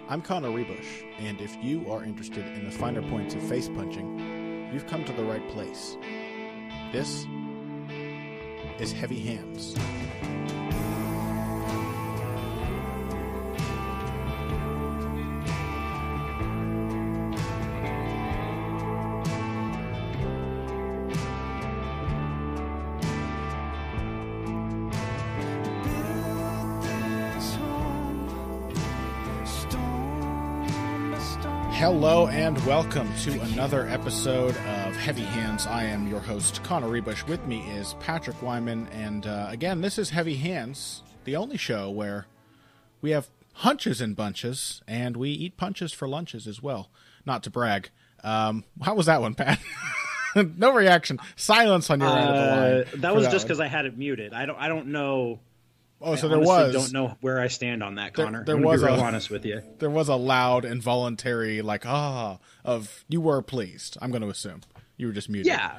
I'm Connor Ruebusch, and if you are interested in the finer points of face punching, you've come to the right place. This is Heavy Hands. Hello and welcome to another episode of Heavy Hands. I am your host, Connor Ruebusch. With me is Patrick Wyman, and again, this is Heavy Hands, the only show where we have hunches and bunches, and we eat punches for lunches as well. Not to brag. How was that one, Pat? No reaction. Silence on your end of the line. That was just because I had it muted. I don't know. Oh, so I there was. don't know where I stand on that, Connor. There I'm was be real honest with you. There was a loud, involuntary, of you were pleased. I'm going to assume you were just muted. Yeah,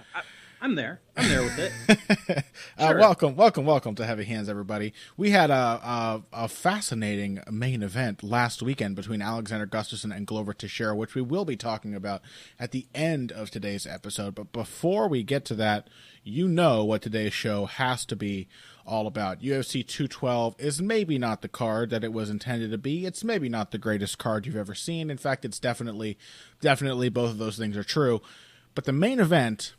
I'm there. I'm there with it. Sure. Welcome to Heavy Hands, everybody. We had a fascinating main event last weekend between Alexander Gustafsson and Glover Teixeira, which we will be talking about at the end of today's episode. But before we get to that, you know what today's show has to be all about. UFC 212 is maybe not the card that it was intended to be. It's maybe not the greatest card you've ever seen. In fact, it's definitely both of those things are true. But the main event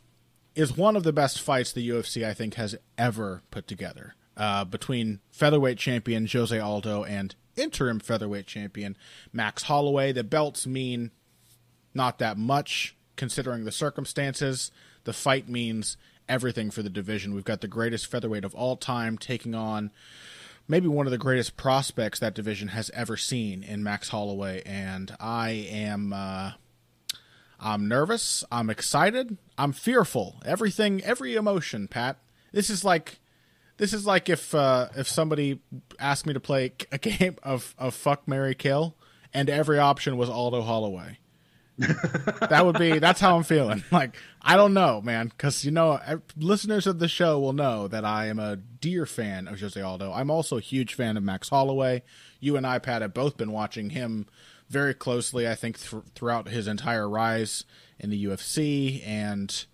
is one of the best fights the UFC, I think, has ever put together. Between featherweight champion Jose Aldo and interim featherweight champion Max Holloway. The belts mean not that much considering the circumstances. The fight means everything for the division. We've got the greatest featherweight of all time taking on maybe one of the greatest prospects that division has ever seen in Max Holloway, and I'm nervous, I'm excited, I'm fearful. Every emotion, Pat. This is like if somebody asked me to play a game of Fuck, Marry, Kill, and every option was Aldo Holloway. That's how I'm feeling. Like, I don't know, man, because, listeners of the show will know that I am a dear fan of Jose Aldo. I'm also a huge fan of Max Holloway. You and I, Pat, have both been watching him very closely, I think, throughout his entire rise in the UFC, and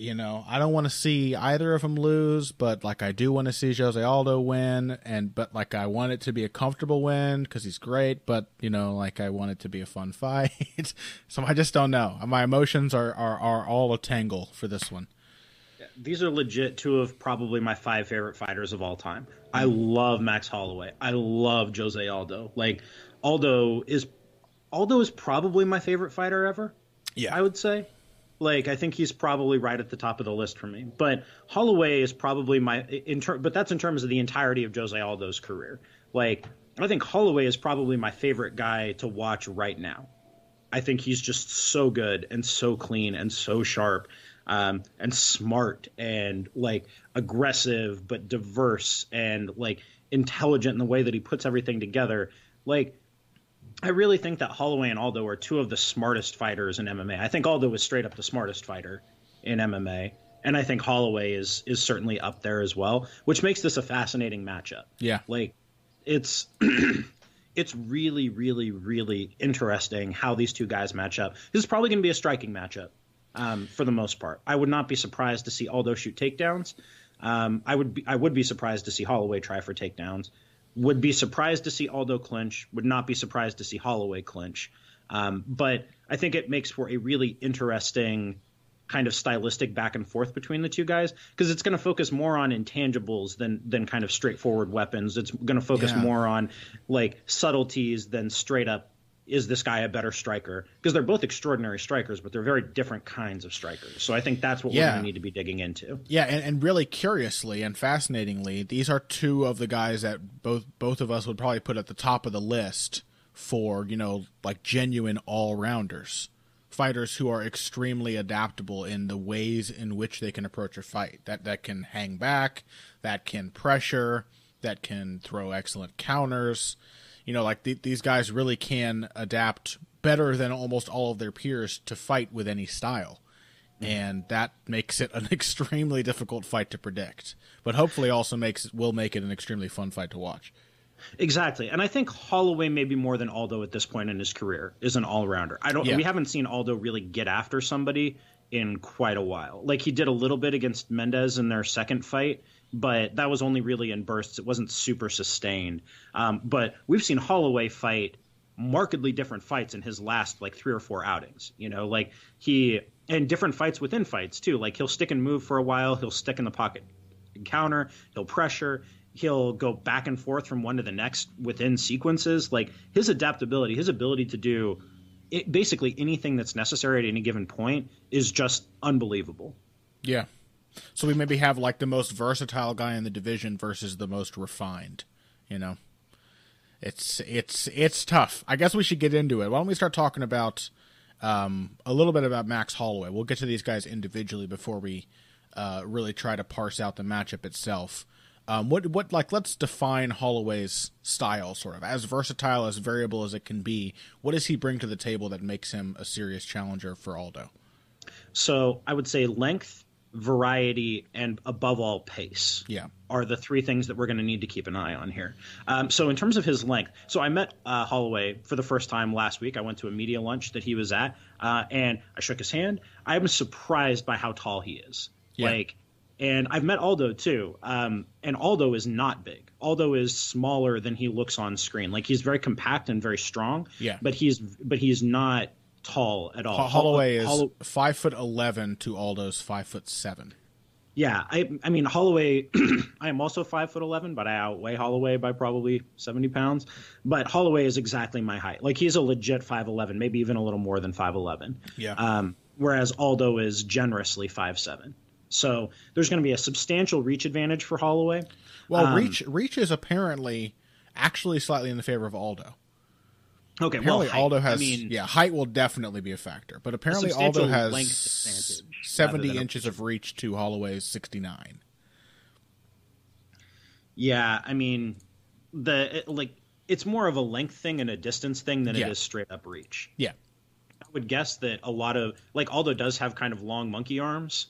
I don't want to see either of them lose, but I do want to see Jose Aldo win, but I want it to be a comfortable win because he's great, but I want it to be a fun fight. So I just don't know. My emotions are all a tangle for this one. These are legit two of probably my 5 favorite fighters of all time. I love Max Holloway. I love Jose Aldo. Aldo is probably my favorite fighter ever. Yeah, I would say. I think he's probably right at the top of the list for me. But Holloway is probably but that's in terms of the entirety of Jose Aldo's career. I think Holloway is probably my favorite guy to watch right now. I think he's just so good and so clean and so sharp, and smart and aggressive but diverse and intelligent in the way that he puts everything together. I really think that Holloway and Aldo are two of the smartest fighters in MMA. I think Aldo is straight up the smartest fighter in MMA, and I think Holloway is certainly up there as well, which makes this a fascinating matchup. Yeah. It's it's really, really, really interesting how these two guys match up. This is probably going to be a striking matchup for the most part. I would not be surprised to see Aldo shoot takedowns. I would be surprised to see Holloway try for takedowns. Would be surprised to see Aldo clinch. Would not be surprised to see Holloway clinch. But I think it makes for a really interesting kind of stylistic back and forth between the two guys, because it's going to focus more on intangibles than kind of straightforward weapons. It's going to focus more on subtleties than straight up, is this guy a better striker? Because they're both extraordinary strikers, but they're very different kinds of strikers. So I think that's what we're going to need to be digging into. Yeah, and really curiously and fascinatingly, these are two of the guys that both of us would probably put at the top of the list for, genuine all-rounders. Fighters who are extremely adaptable in the ways in which they can approach a fight. That can hang back, that can pressure, that can throw excellent counters. These guys really can adapt better than almost all of their peers to fight with any style. And that makes it an extremely difficult fight to predict. But hopefully also will make it an extremely fun fight to watch. Exactly. And I think Holloway, maybe more than Aldo at this point in his career, is an all-rounder. We haven't seen Aldo really get after somebody in quite a while. Like, he did a little bit against Mendez in their second fight, but that was only really in bursts. It wasn't super sustained. But we've seen Holloway fight markedly different fights in his last like 3 or 4 outings, like and different fights within fights too. Like, he'll stick and move for a while. He'll stick in the pocket and counter. He'll pressure. He'll go back and forth from one to the next within sequences. Like, his adaptability, his ability to do basically anything that's necessary at any given point is just unbelievable. Yeah. So we maybe have like the most versatile guy in the division versus the most refined, It's tough. I guess we should get into it. Why don't we start talking about a little bit about Max Holloway? We'll get to these guys individually before we really try to parse out the matchup itself. Let's define Holloway's style, sort of as versatile, as variable as it can be. What does he bring to the table that makes him a serious challenger for Aldo? So I would say length, variety, and above all pace are the 3 things that we're going to need to keep an eye on here. So in terms of his length, so I met Holloway for the first time last week. I went to a media lunch that he was at, and I shook his hand. I was surprised by how tall he is. And I've met Aldo too, and Aldo is not big. Aldo is smaller than he looks on screen. Like, he's very compact and very strong. But he's not tall at all. Holloway is 5'11" to Aldo's 5'7". Yeah, I mean Holloway. I am also 5'11", but I outweigh Holloway by probably 70 pounds. But Holloway is exactly my height. Like, he's a legit 5'11", maybe even a little more than 5'11". Whereas Aldo is generously 5'7". So there's going to be a substantial reach advantage for Holloway. Well, reach is apparently actually slightly in the favor of Aldo. Okay, apparently height. Aldo has height will definitely be a factor, but apparently Aldo has 70 inches of reach to Holloway's 69. Yeah, I mean it's more of a length thing and a distance thing than it is straight up reach. Yeah, I would guess that a lot of Aldo does have kind of long monkey arms.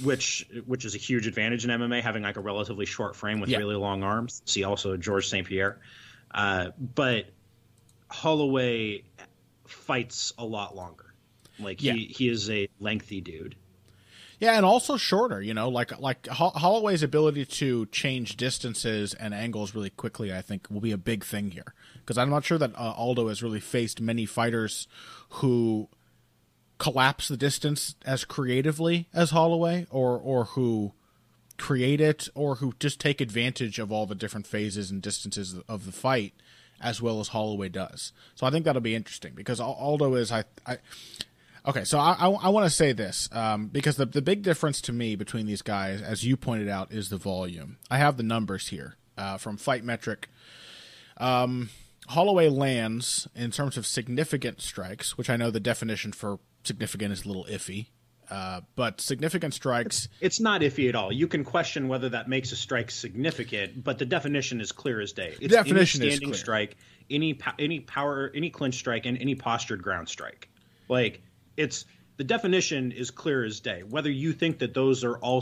Which is a huge advantage in MMA, having like a relatively short frame with really long arms. See also Georges St. Pierre. But Holloway fights a lot longer. Like, he is a lengthy dude. Yeah, and also shorter, like Holloway's ability to change distances and angles really quickly, I think, will be a big thing here. Because I'm not sure that Aldo has really faced many fighters who collapse the distance as creatively as Holloway, or who create it, or who just take advantage of all the different phases and distances of the fight as well as Holloway does. So I think that'll be interesting, because Aldo is okay, so I want to say this, because the big difference to me between these guys, as you pointed out, is the volume. I have the numbers here from Fight Metric. Holloway lands, in terms of significant strikes, which I know the definition for significant is a little iffy, but significant strikes... It's not iffy at all. You can question whether that makes a strike significant, but the definition is clear as day. It's definition any is standing clear. Strike, any power, any clinch strike, and any postured ground strike. Like, the definition is clear as day. Whether you think that those are all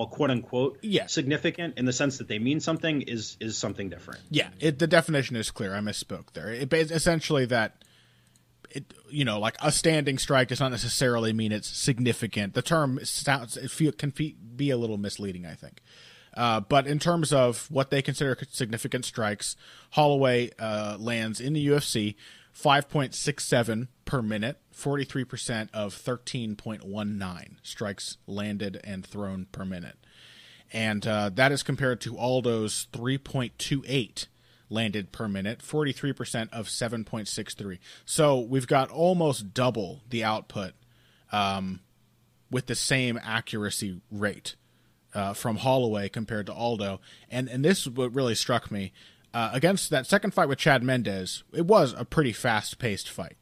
quote unquote significant in the sense that they mean something is something different. Yeah, the definition is clear. I misspoke there. It's essentially that like a standing strike does not necessarily mean it's significant. The term can be a little misleading, I think. But in terms of what they consider significant strikes, Holloway lands in the UFC 5.67 per minute, 43% of 13.19 strikes landed and thrown per minute. And that is compared to Aldo's 3.28 landed per minute, 43% of 7.63. So we've got almost double the output with the same accuracy rate from Holloway compared to Aldo. And this is what really struck me. Against that second fight with Chad Mendes, it was a pretty fast-paced fight.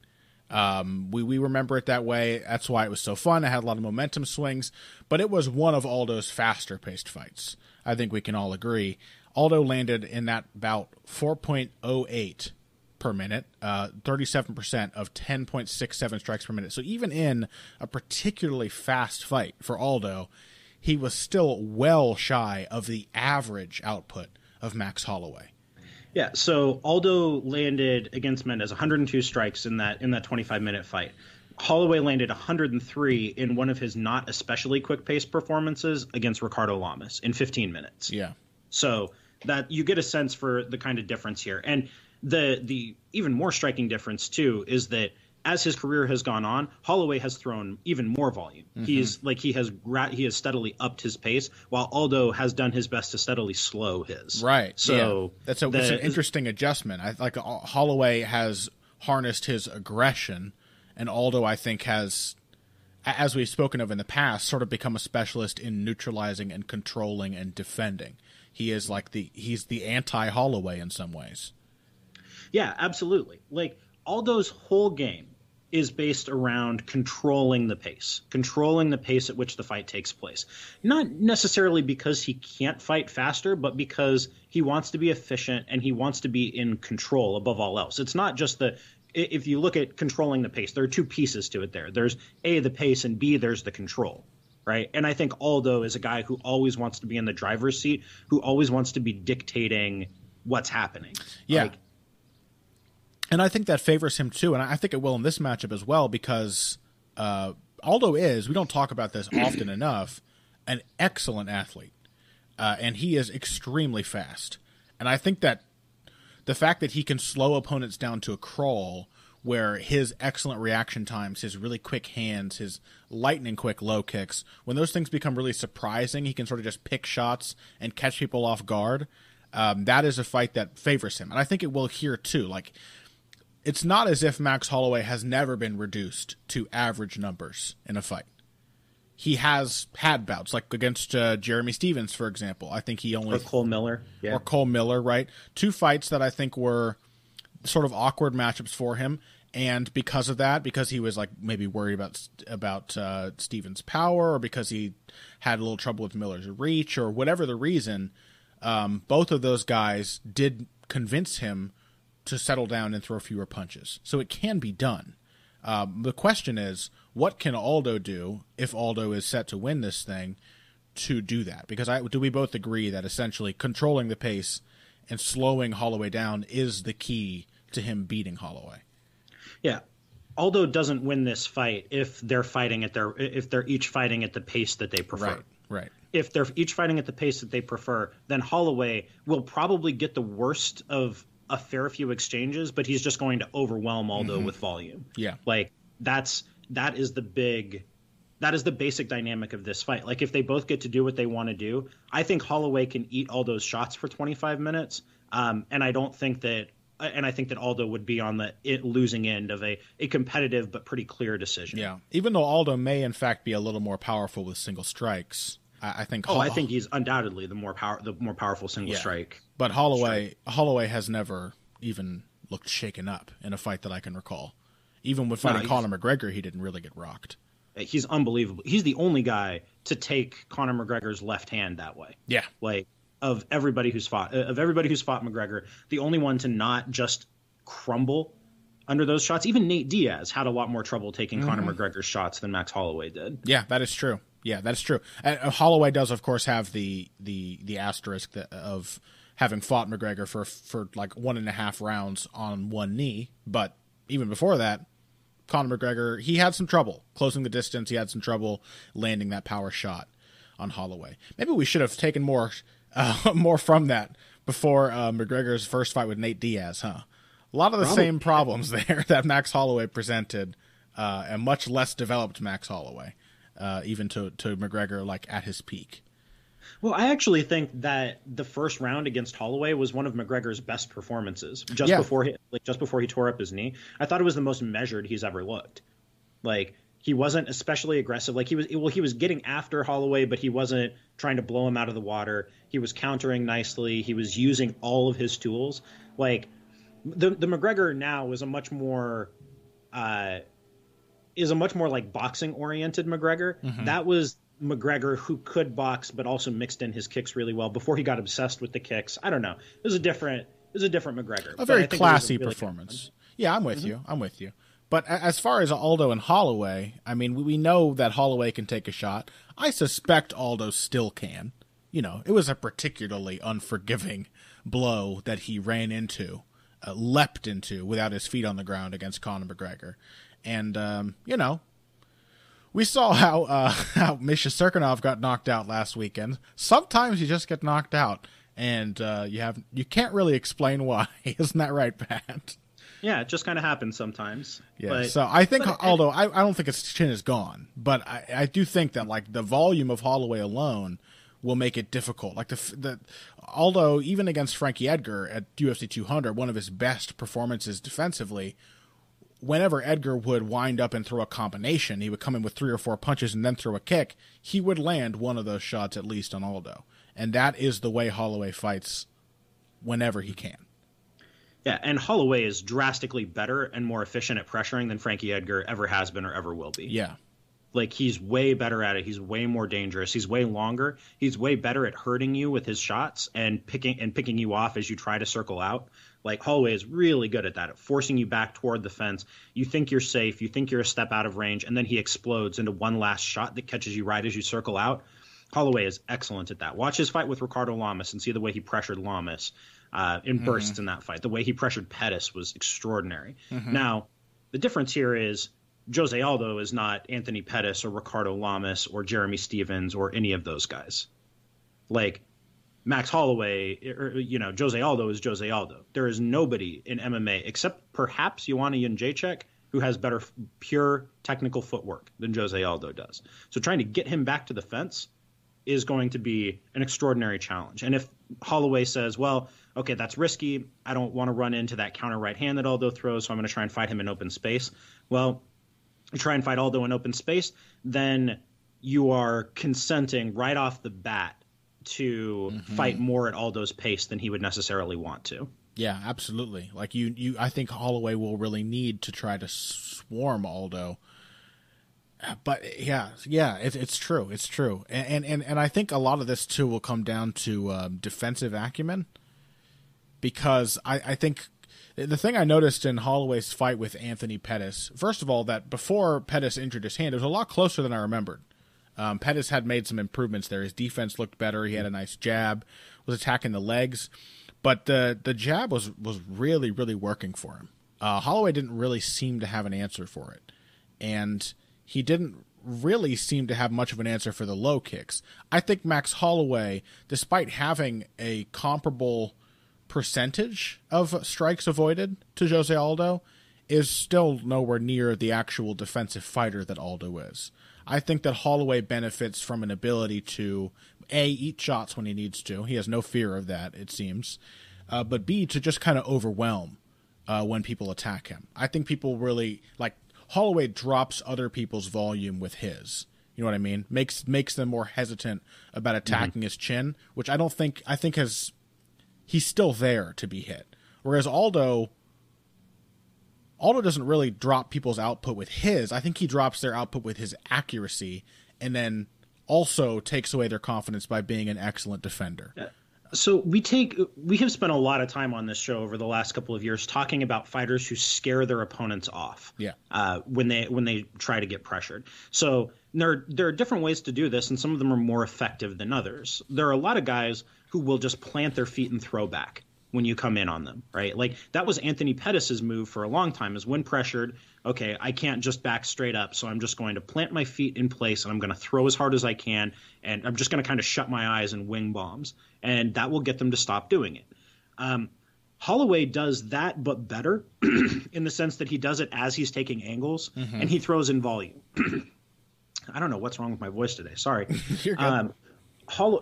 We remember it that way. That's why it was so fun. It had a lot of momentum swings, but it was one of Aldo's faster-paced fights. I think we can all agree. Aldo landed in that bout 4.08 per minute, 37% of 10.67 strikes per minute. So even in a particularly fast fight for Aldo, he was still well shy of the average output of Max Holloway. Yeah, so Aldo landed against Mendes 102 strikes in that 25-minute fight. Holloway landed 103 in one of his not especially quick-paced performances against Ricardo Lamas in 15 minutes. Yeah. So that you get a sense for the kind of difference here. And the even more striking difference, too, is that as his career has gone on, Holloway has thrown even more volume. Mm-hmm. He has steadily upped his pace, while Aldo has done his best to steadily slow his. Right. So yeah. It's an interesting adjustment. Holloway has harnessed his aggression, and Aldo, I think, has, as we've spoken of in the past, sort of become a specialist in neutralizing and controlling and defending. He is he's the anti-Holloway in some ways. Yeah, absolutely. Like, Aldo's whole game is based around controlling the pace at which the fight takes place. Not necessarily because he can't fight faster, but because he wants to be efficient and he wants to be in control above all else. It's not just if you look at controlling the pace, there are two pieces to it there. There's A, the pace, and B, there's the control, right? And I think Aldo is a guy who always wants to be in the driver's seat, who always wants to be dictating what's happening. Yeah. And I think that favors him too, and I think it will in this matchup as well, because Aldo is, we don't talk about this often enough, an excellent athlete. And he is extremely fast. And I think that the fact that he can slow opponents down to a crawl, where his excellent reaction times, his really quick hands, his lightning quick low kicks, when those things become really surprising, he can sort of just pick shots and catch people off guard. That is a fight that favors him. And I think it will here too. Like, it's not as if Max Holloway has never been reduced to average numbers in a fight. He has had bouts, like against Jeremy Stevens, for example. I think he only... Or Cole Miller. Yeah. Or Cole Miller, right? Two fights that I think were sort of awkward matchups for him. And because of that, because he was like maybe worried about Stevens' power, or because he had a little trouble with Miller's reach, or whatever the reason, both of those guys did convince him to settle down and throw fewer punches. So it can be done. The question is, what can Aldo do if Aldo is set to win this thing to do that? Because do we both agree that essentially controlling the pace and slowing Holloway down is the key to him beating Holloway? Yeah. Aldo doesn't win this fight if they're each fighting at the pace that they prefer. Right. If they're each fighting at the pace that they prefer, then Holloway will probably get the worst of a fair few exchanges, but he's just going to overwhelm Aldo with volume. Yeah. Like that is the basic dynamic of this fight. Like, if they both get to do what they want to do, I think Holloway can eat Aldo's shots for 25 minutes. And I think that Aldo would be on the losing end of a competitive but pretty clear decision. Yeah. Even though Aldo may in fact be a little more powerful with single strikes, I think. I think he's undoubtedly the more powerful single strike. But Holloway has never even looked shaken up in a fight that I can recall. Even with fighting Conor McGregor, he didn't really get rocked. He's unbelievable. He's the only guy to take Conor McGregor's left hand that way. Yeah. Like, of everybody who's fought McGregor, the only one to not just crumble under those shots. Even Nate Diaz had a lot more trouble taking Conor McGregor's shots than Max Holloway did. Yeah, that is true. Holloway does, of course, have the asterisk of having fought McGregor for like 1.5 rounds on one knee. But even before that, Conor McGregor, he had some trouble closing the distance. He had some trouble landing that power shot on Holloway. Maybe we should have taken more from that before McGregor's first fight with Nate Diaz, huh? A lot of the same problems there that Max Holloway presented, a much less developed Max Holloway, even to McGregor, like at his peak. Well, I actually think that the first round against Holloway was one of McGregor's best performances. Before he tore up his knee, I thought it was the most measured he's ever looked. Like, he wasn't especially aggressive. Like, he was getting after Holloway, but he wasn't trying to blow him out of the water. He was countering nicely. He was using all of his tools. Like, the McGregor now is a much more like boxing oriented McGregor. Mm-hmm. That was McGregor who could box, but also mixed in his kicks really well before he got obsessed with the kicks. I don't know. It was a different McGregor. A very classy performance. Yeah, I'm with you. But as far as Aldo and Holloway, I mean, we know that Holloway can take a shot. I suspect Aldo still can. it was a particularly unforgiving blow that he ran into, leapt into without his feet on the ground against Conor McGregor. And, we saw how Misha Serkinov got knocked out last weekend. Sometimes you just get knocked out, and you can't really explain why. Isn't that right, Pat? Yeah, it just kind of happens sometimes. Yeah, so I think, although I don't think his chin is gone, but I do think that like the volume of Holloway alone will make it difficult. Like Aldo, even against Frankie Edgar at UFC 200, one of his best performances defensively, whenever Edgar would wind up and throw a combination, he would come in with 3 or 4 punches and then throw a kick, he would land one of those shots at least on Aldo. And that is the way Holloway fights whenever he can. Yeah, and Holloway is drastically better and more efficient at pressuring than Frankie Edgar ever has been or ever will be. Yeah. Like, he's way better at it. He's way more dangerous. He's way longer. He's way better at hurting you with his shots and picking you off as you try to circle out. Like, Holloway is really good at that, at forcing you back toward the fence. You think you're safe. You think you're a step out of range, and then he explodes into one last shot that catches you right as you circle out. Holloway is excellent at that. Watch his fight with Ricardo Lamas and see the way he pressured Lamas in bursts in that fight. The way he pressured Pettis was extraordinary. Now, the difference here is Jose Aldo is not Anthony Pettis or Ricardo Lamas or Jeremy Stevens or any of those guys. Like, Max Holloway, Jose Aldo is Jose Aldo. There is nobody in MMA except perhaps Joanna Jędrzejczyk who has better pure technical footwork than Jose Aldo does. So trying to get him back to the fence is going to be an extraordinary challenge. And if Holloway says, well, okay, that's risky, I don't want to run into that counter right hand that Aldo throws, so I'm going to try and fight him in open space. Well, you try and fight Aldo in open space, then you are consenting right off the bat to fight more at Aldo's pace than he would necessarily want to. Yeah, absolutely. Like I think Holloway will really need to try to swarm Aldo. But yeah, it's true. It's true. And I think a lot of this too will come down to defensive acumen, because I think the thing I noticed in Holloway's fight with Anthony Pettis, first of all, that before Pettis injured his hand, it was a lot closer than I remembered. Pettis had made some improvements there. His defense looked better. He had a nice jab, was attacking the legs, but the jab was really, really working for him. Holloway didn't really seem to have an answer for it, and he didn't really seem to have much of an answer for the low kicks. I think Max Holloway, despite having a comparable percentage of strikes avoided to Jose Aldo, is still nowhere near the actual defensive fighter that Aldo is. I think that Holloway benefits from an ability to, A, eat shots when he needs to. He has no fear of that, it seems. But B, to just kind of overwhelm when people attack him. I think people really, like, Holloway drops other people's volume with his. You know what I mean? Makes them more hesitant about attacking his chin, which I think he's still there to be hit. Whereas Aldo doesn't really drop people's output with his. I think he drops their output with his accuracy, and then also takes away their confidence by being an excellent defender. So we have spent a lot of time on this show over the last couple of years talking about fighters who scare their opponents off. Yeah. When they try to get pressured. So there are different ways to do this, and some of them are more effective than others. There are a lot of guys who will just plant their feet and throw back when you come in on them, right? Like, that was Anthony Pettis' move for a long time, is when pressured, okay, I can't just back straight up, so I'm just going to plant my feet in place, and I'm going to throw as hard as I can, and I'm just going to kind of shut my eyes and wing bombs, and that will get them to stop doing it. Holloway does that, but better, in the sense that he does it as he's taking angles, and he throws in volume. I don't know what's wrong with my voice today. Sorry. You're good.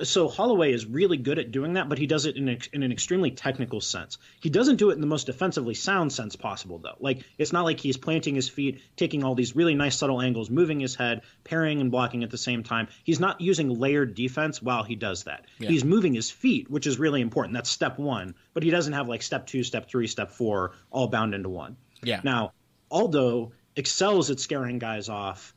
So Holloway is really good at doing that, but he does it in an extremely technical sense. He doesn't do it in the most defensively sound sense possible, though. Like, it's not like he's planting his feet, taking all these really nice subtle angles, moving his head, parrying and blocking at the same time. He's not using layered defense while he does that. Yeah. He's moving his feet, which is really important. That's step one. But he doesn't have like step 2, step 3, step 4 all bound into one. Yeah. Now, Aldo excels at scaring guys off.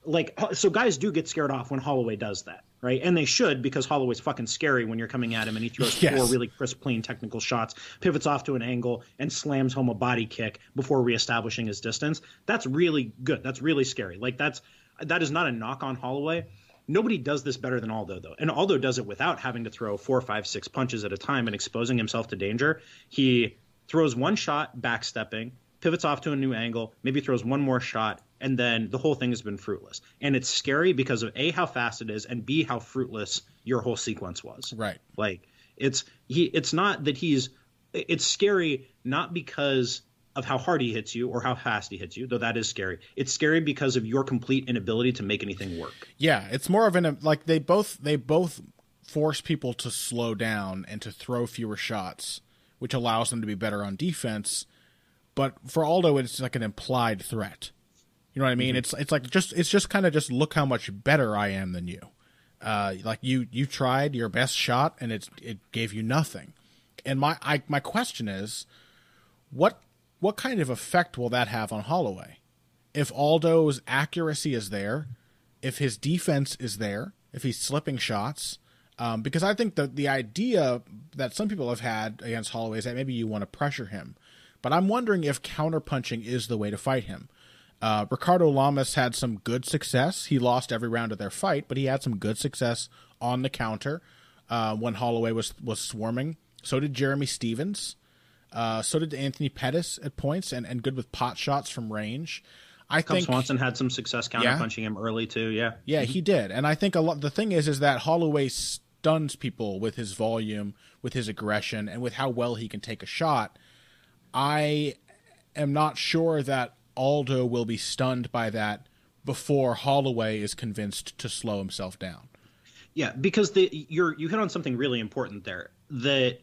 Like, so guys do get scared off when Holloway does that, right? And they should, because Holloway's fucking scary when you're coming at him and he throws 4 really crisp, clean technical shots, pivots off to an angle, and slams home a body kick before reestablishing his distance. That's really good. That's really scary. Like, that is not a knock on Holloway. nobody does this better than Aldo, though. And Aldo does it without having to throw 4, 5, 6 punches at a time and exposing himself to danger. He throws one shot, backstepping, pivots off to a new angle, maybe throws one more shot, and then the whole thing has been fruitless. And it's scary because of A, how fast it is, and B, how fruitless your whole sequence was. Right. Like, it's not that it's scary not because of how hard he hits you or how fast he hits you, though that is scary. It's scary because of your complete inability to make anything work. Yeah, it's more of like they both force people to slow down and to throw fewer shots, which allows them to be better on defense. But for Aldo, it's like an implied threat. You know what I mean? Mm-hmm. It's just kind of just look how much better I am than you. Like you tried your best shot and it gave you nothing. And my question is, what kind of effect will that have on Holloway? If Aldo's accuracy is there, if his defense is there, if he's slipping shots, because I think the idea that some people have had against Holloway is that maybe you want to pressure him. But I'm wondering if counterpunching is the way to fight him. Ricardo Lamas had some good success. He lost every round of their fight, but he had some good success on the counter when Holloway was swarming. So did Jeremy Stevens. So did Anthony Pettis at points, and good with pot shots from range. I think Swanson had some success counterpunching him early too. Yeah, yeah, he did. And I think the thing is that Holloway stuns people with his volume, with his aggression, and with how well he can take a shot. I am not sure that Aldo will be stunned by that before Holloway is convinced to slow himself down. Yeah, because you hit on something really important there. That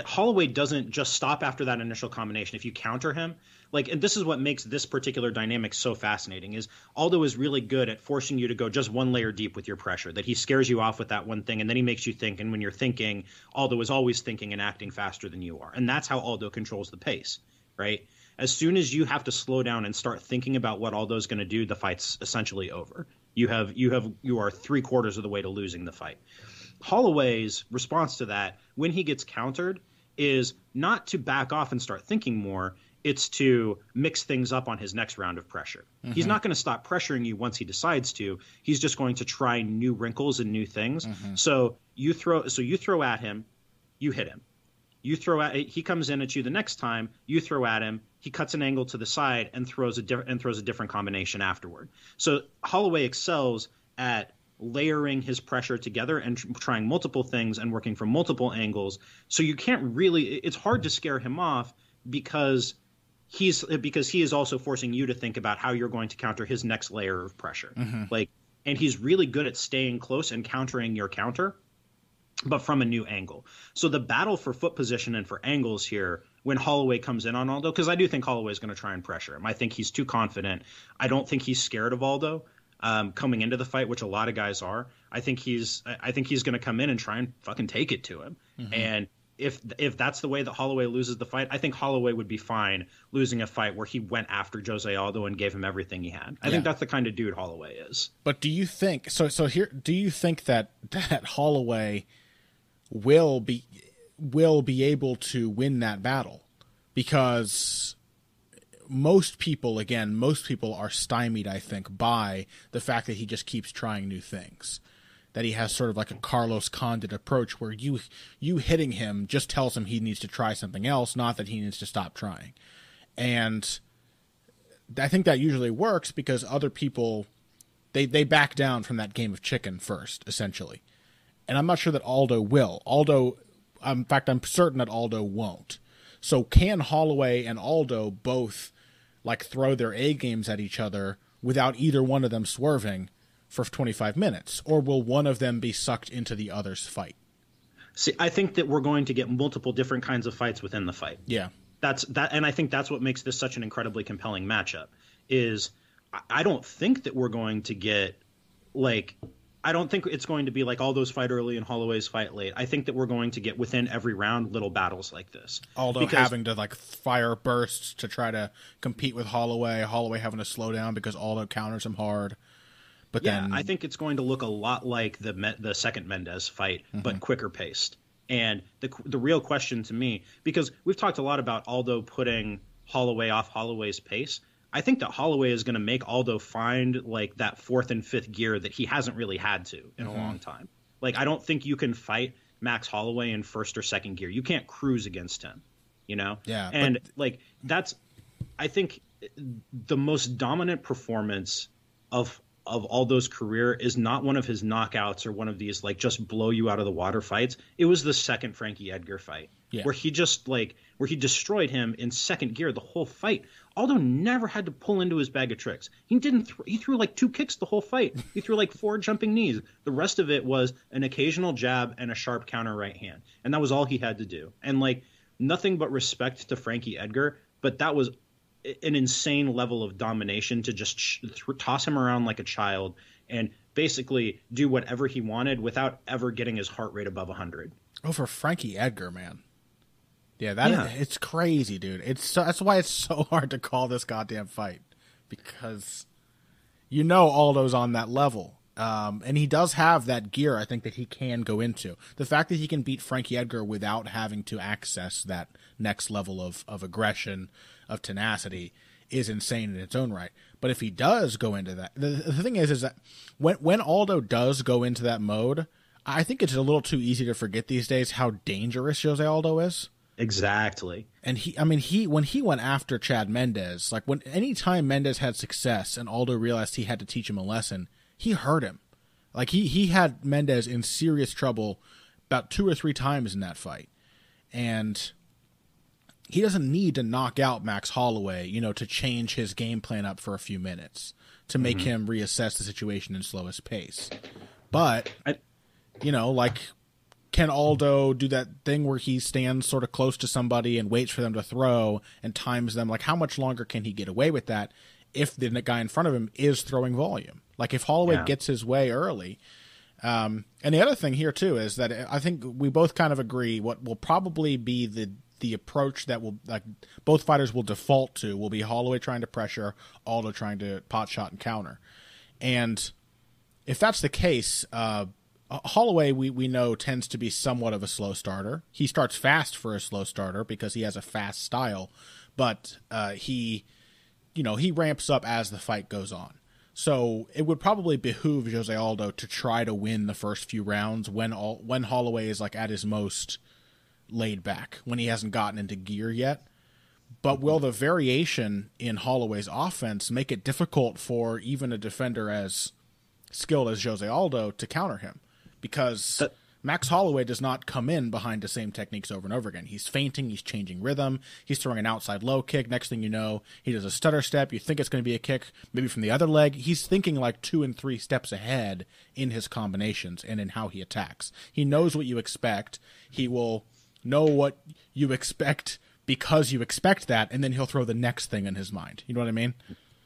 Holloway doesn't just stop after that initial combination. If you counter him, and this is what makes this particular dynamic so fascinating, is Aldo is really good at forcing you to go just one layer deep with your pressure, that he scares you off with that one thing, and then he makes you think, and when you're thinking, Aldo is always thinking and acting faster than you are. And that's how Aldo controls the pace, right? As soon as you have to slow down and start thinking about what Aldo's going to do, the fight's essentially over. You are 3/4 of the way to losing the fight. Holloway's response to that, when he gets countered, is not to back off and start thinking more. It's to mix things up on his next round of pressure. Mm-hmm. He's not going to stop pressuring you once he decides to. He's just going to try new wrinkles and new things. Mm-hmm. So you throw at him, you hit him. He comes in at you the next time, you throw at him, he cuts an angle to the side and throws a different combination afterward. So Holloway excels at layering his pressure together and trying multiple things and working from multiple angles. So you can't really, it's hard to scare him off because he is also forcing you to think about how you're going to counter his next layer of pressure. Mm-hmm. And he's really good at staying close and countering your counter, but from a new angle. So the battle for foot position and for angles here, when Holloway comes in on Aldo, because I do think Holloway is going to try and pressure him. I think he's too confident. I don't think he's scared of Aldo coming into the fight, which a lot of guys are. I think he's going to come in and try and fucking take it to him. Mm-hmm. And if that's the way that Holloway loses the fight, I think Holloway would be fine losing a fight where he went after Jose Aldo and gave him everything he had. I think that's the kind of dude Holloway is. But do you think do you think that Holloway will be able to win that battle? Because most people are stymied, I think, by the fact that he just keeps trying new things. That he has sort of like a Carlos Condit approach where you hitting him just tells him he needs to try something else, not that he needs to stop trying. And I think that usually works because other people, they back down from that game of chicken first, essentially. And I'm not sure that Aldo will. In fact, I'm certain that Aldo won't. So can Holloway and Aldo both throw their A games at each other without either one of them swerving for 25 minutes, or will one of them be sucked into the other's fight? See, I think that we're going to get multiple different kinds of fights within the fight. Yeah. And I think that's what makes this such an incredibly compelling matchup. Is I don't think that we're going to get I don't think it's going to be like Aldo's fight early and Holloway's fight late. I think that we're going to get within every round little battles like this. Aldo having to fire bursts to try to compete with Holloway having to slow down because Aldo counters him hard. But then I think it's going to look a lot like the second Mendez fight, mm-hmm. but quicker paced. And the real question to me, because we've talked a lot about Aldo putting Holloway off Holloway's pace, I think that Holloway is going to make Aldo find like that fourth and fifth gear that he hasn't really had to in a long time. Like, I don't think you can fight Max Holloway in first or second gear. You can't cruise against him, you know? Yeah. And like, I think the most dominant performance of Aldo's career is not one of his knockouts or one of these like just blow you out of the water fights. It was the second Frankie Edgar fight where he destroyed him in second gear the whole fight. Aldo never had to pull into his bag of tricks. He didn't. He threw like 2 kicks the whole fight. He threw like 4 jumping knees. The rest of it was an occasional jab and a sharp counter right hand, and that was all he had to do. And like nothing but respect to Frankie Edgar, but that was an insane level of domination to just toss him around like a child and basically do whatever he wanted without ever getting his heart rate above 100. Oh, for Frankie Edgar, man. Yeah, it's crazy, dude. That's why it's so hard to call this goddamn fight, because you know Aldo's on that level, and he does have that gear. I think that he can go into the fact that he can beat Frankie Edgar without having to access that next level of aggression, of tenacity, is insane in its own right. But if he does go into that, the thing is that when Aldo does go into that mode, I think it's a little too easy to forget these days how dangerous Jose Aldo is. Exactly. And when he went after Chad Mendes, like anytime Mendes had success and Aldo realized he had to teach him a lesson, he hurt him. Like he had Mendes in serious trouble about 2 or 3 times in that fight. And he doesn't need to knock out Max Holloway, to change his game plan up for a few minutes to make him reassess the situation and slow his pace. But, can Aldo do that thing where he stands sort of close to somebody and waits for them to throw and times them? Like, how much longer can he get away with that if the guy in front of him is throwing volume? Like, if Holloway gets his way early. And the other thing here, too, is that I think we both kind of agree what will probably be the approach that will, like, both fighters will default to will be Holloway trying to pressure, Aldo trying to pot shot and counter. And if that's the case, Holloway, we know, tends to be somewhat of a slow starter. He starts fast for a slow starter because he has a fast style, but he ramps up as the fight goes on. So it would probably behoove Jose Aldo to try to win the first few rounds when Holloway is like at his most laid back, when he hasn't gotten into gear yet. But will the variation in Holloway's offense make it difficult for even a defender as skilled as Jose Aldo to counter him? Because Max Holloway does not come in behind the same techniques over and over again. He's feinting, he's changing rhythm, he's throwing an outside low kick. Next thing you know, he does a stutter step. You think it's going to be a kick, maybe from the other leg. He's thinking like 2 and 3 steps ahead in his combinations and in how he attacks. He knows what you expect. He will know what you expect because you expect that, and then he'll throw the next thing in his mind. You know what I mean?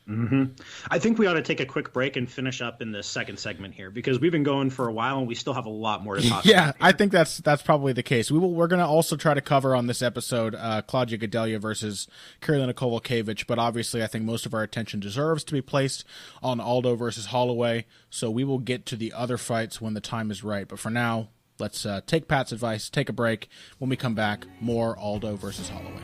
Mm-hmm. I think we ought to take a quick break and finish up in the second segment here, because we've been going for a while and we still have a lot more to talk about. Yeah, I think that's probably the case. We're going to also try to cover on this episode Claudia Gadelha versus Karolina Kowalkiewicz, but obviously I think most of our attention deserves to be placed on Aldo versus Holloway, so we will get to the other fights when the time is right. But for now, let's take Pat's advice, take a break. When we come back, more Aldo versus Holloway.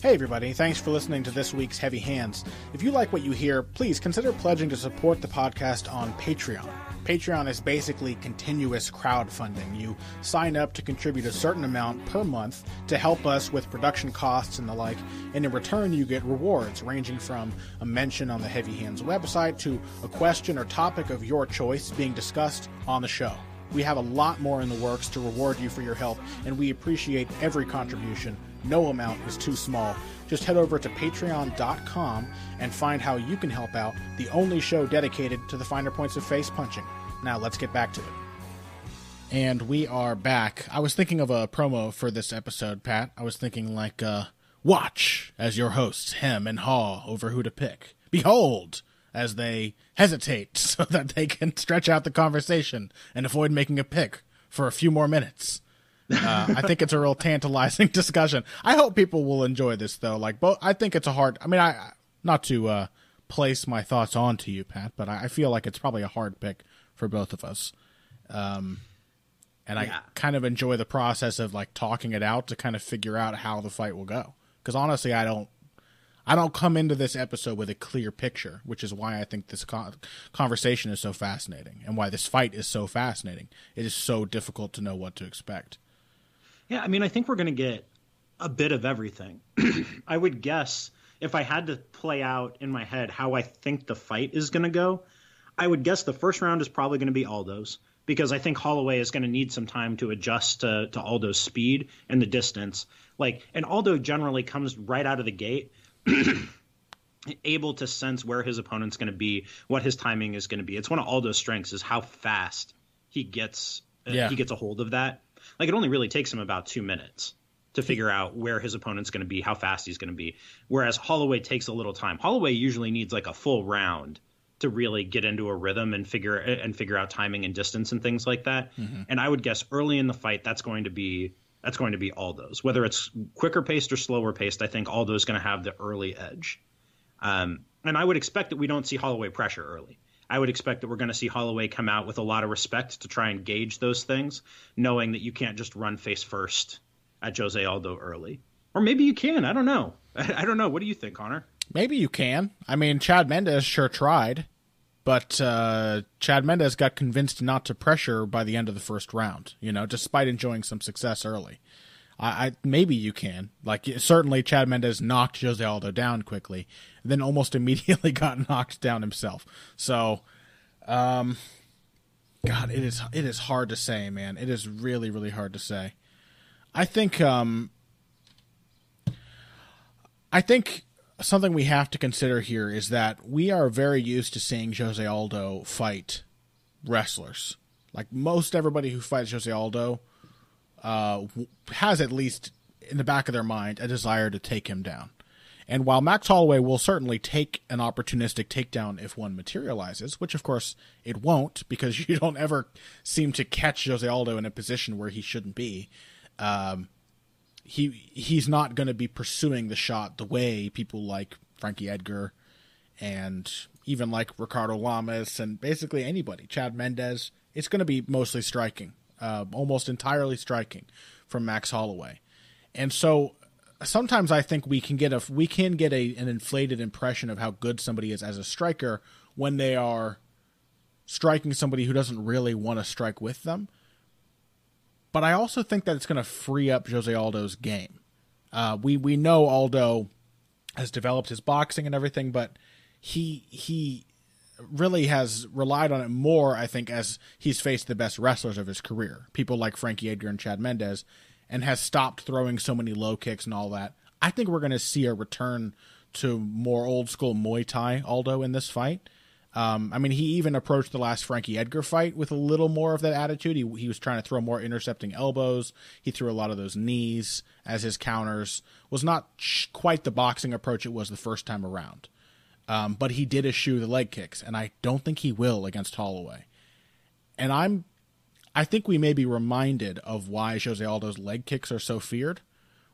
Hey everybody, thanks for listening to this week's Heavy Hands. If you like what you hear, please consider pledging to support the podcast on Patreon. Patreon is basically continuous crowdfunding. You sign up to contribute a certain amount per month to help us with production costs and the like, and in return you get rewards ranging from a mention on the Heavy Hands website to a question or topic of your choice being discussed on the show. We have a lot more in the works to reward you for your help, and we appreciate every contribution. No amount is too small. Just head over to patreon.com and find how you can help out, the only show dedicated to the finer points of face punching. Now let's get back to it. And we are back. I was thinking of a promo for this episode, Pat. I was thinking like, watch as your hosts hem and haw over who to pick. Behold, as they hesitate so that they can stretch out the conversation and avoid making a pick for a few more minutes. I think it's a real tantalizing discussion. I hope people will enjoy this, though. I think it's a hard. I mean, not to place my thoughts onto you, Pat, but I feel like it's probably a hard pick for both of us. I kind of enjoy the process of talking it out to kind of figure out how the fight will go. Because honestly, I I don't come into this episode with a clear picture, which is why I think this conversation is so fascinating and why this fight is so fascinating. It is so difficult to know what to expect. Yeah, I mean, I think we're going to get a bit of everything. I would guess if I had to play out in my head how I think the fight is going to go, I would guess the first round is probably going to be Aldo's, because I think Holloway is going to need some time to adjust to Aldo's speed and the distance. And Aldo generally comes right out of the gate able to sense where his opponent's going to be, what his timing is going to be. It's one of Aldo's strengths is how fast he gets a hold of that. It only really takes him about 2 minutes to figure out where his opponent's going to be, how fast he's going to be. Whereas Holloway takes a little time. Holloway usually needs a full round to really get into a rhythm and figure out timing and distance and things like that. Mm-hmm. And I would guess early in the fight that's going to be Aldo's. Whether it's quicker paced or slower paced, I think Aldo's going to have the early edge. And I would expect that we don't see Holloway pressure early. I would expect that we're going to see Holloway come out with a lot of respect to try and gauge those things, knowing that you can't just run face first at Jose Aldo early. Or maybe you can. I don't know. I don't know. What do you think, Connor? Maybe you can. I mean, Chad Mendes sure tried, but Chad Mendes got convinced not to pressure by the end of the first round, despite enjoying some success early. Maybe you can. Certainly Chad Mendes knocked Jose Aldo down quickly, then almost immediately got knocked down himself. So, God, it is hard to say, man. It is really, really hard to say. I think something we have to consider here is that we are very used to seeing Jose Aldo fight wrestlers. Most everybody who fights Jose Aldo has at least in the back of their mind a desire to take him down. And while Max Holloway will certainly take an opportunistic takedown if one materializes, which of course it won't, because you don't ever seem to catch Jose Aldo in a position where he shouldn't be, he's not going to be pursuing the shot the way people like Frankie Edgar and even like Ricardo Lamas and basically anybody, Chad Mendes. It's going to be mostly striking. Almost entirely striking from Max Holloway. And so sometimes I think we can get an inflated impression of how good somebody is as a striker when they are striking somebody who doesn't really want to strike with them. But I also think that it's going to free up Jose Aldo's game. We know Aldo has developed his boxing and everything, but he really has relied on it more, I think, as he's faced the best wrestlers of his career, people like Frankie Edgar and Chad Mendes, and has stopped throwing so many low kicks and all that. I think we're going to see a return to more old school Muay Thai Aldo in this fight. He even approached the last Frankie Edgar fight with a little more of that attitude. He was trying to throw more intercepting elbows. He threw a lot of those knees as his counters. Was not quite the boxing approach it was the first time around. But he did eschew the leg kicks, and I don't think he will against Holloway. And I think we may be reminded of why Jose Aldo's leg kicks are so feared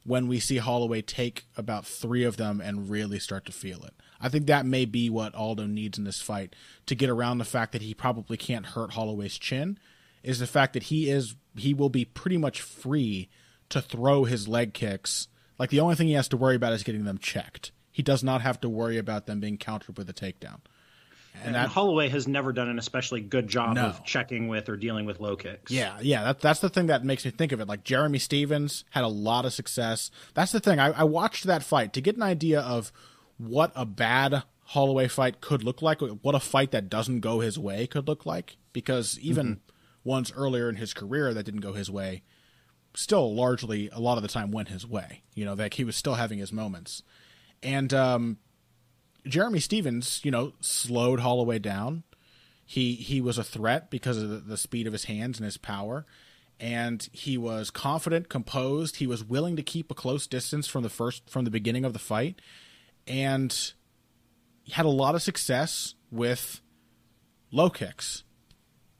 when we see Holloway take about 3 of them and really start to feel it. I think that may be what Aldo needs in this fight to get around the fact that he probably can't hurt Holloway's chin, is the fact that he will be pretty much free to throw his leg kicks. The only thing he has to worry about is getting them checked. He does not have to worry about them being countered with a takedown. And Holloway has never done an especially good job of checking with or dealing with low kicks. Yeah. That's the thing that makes me think of it. Jeremy Stevens had a lot of success. That's the thing. I watched that fight to get an idea of what a bad Holloway fight could look like, what a fight that doesn't go his way could look like. Because even ones earlier in his career that didn't go his way, still largely a lot of the time went his way. He was still having his moments. And Jeremy Stevens, slowed Holloway down. He was a threat because of the speed of his hands and his power. And he was confident, composed. He was willing to keep a close distance from the beginning of the fight. And he had a lot of success with low kicks.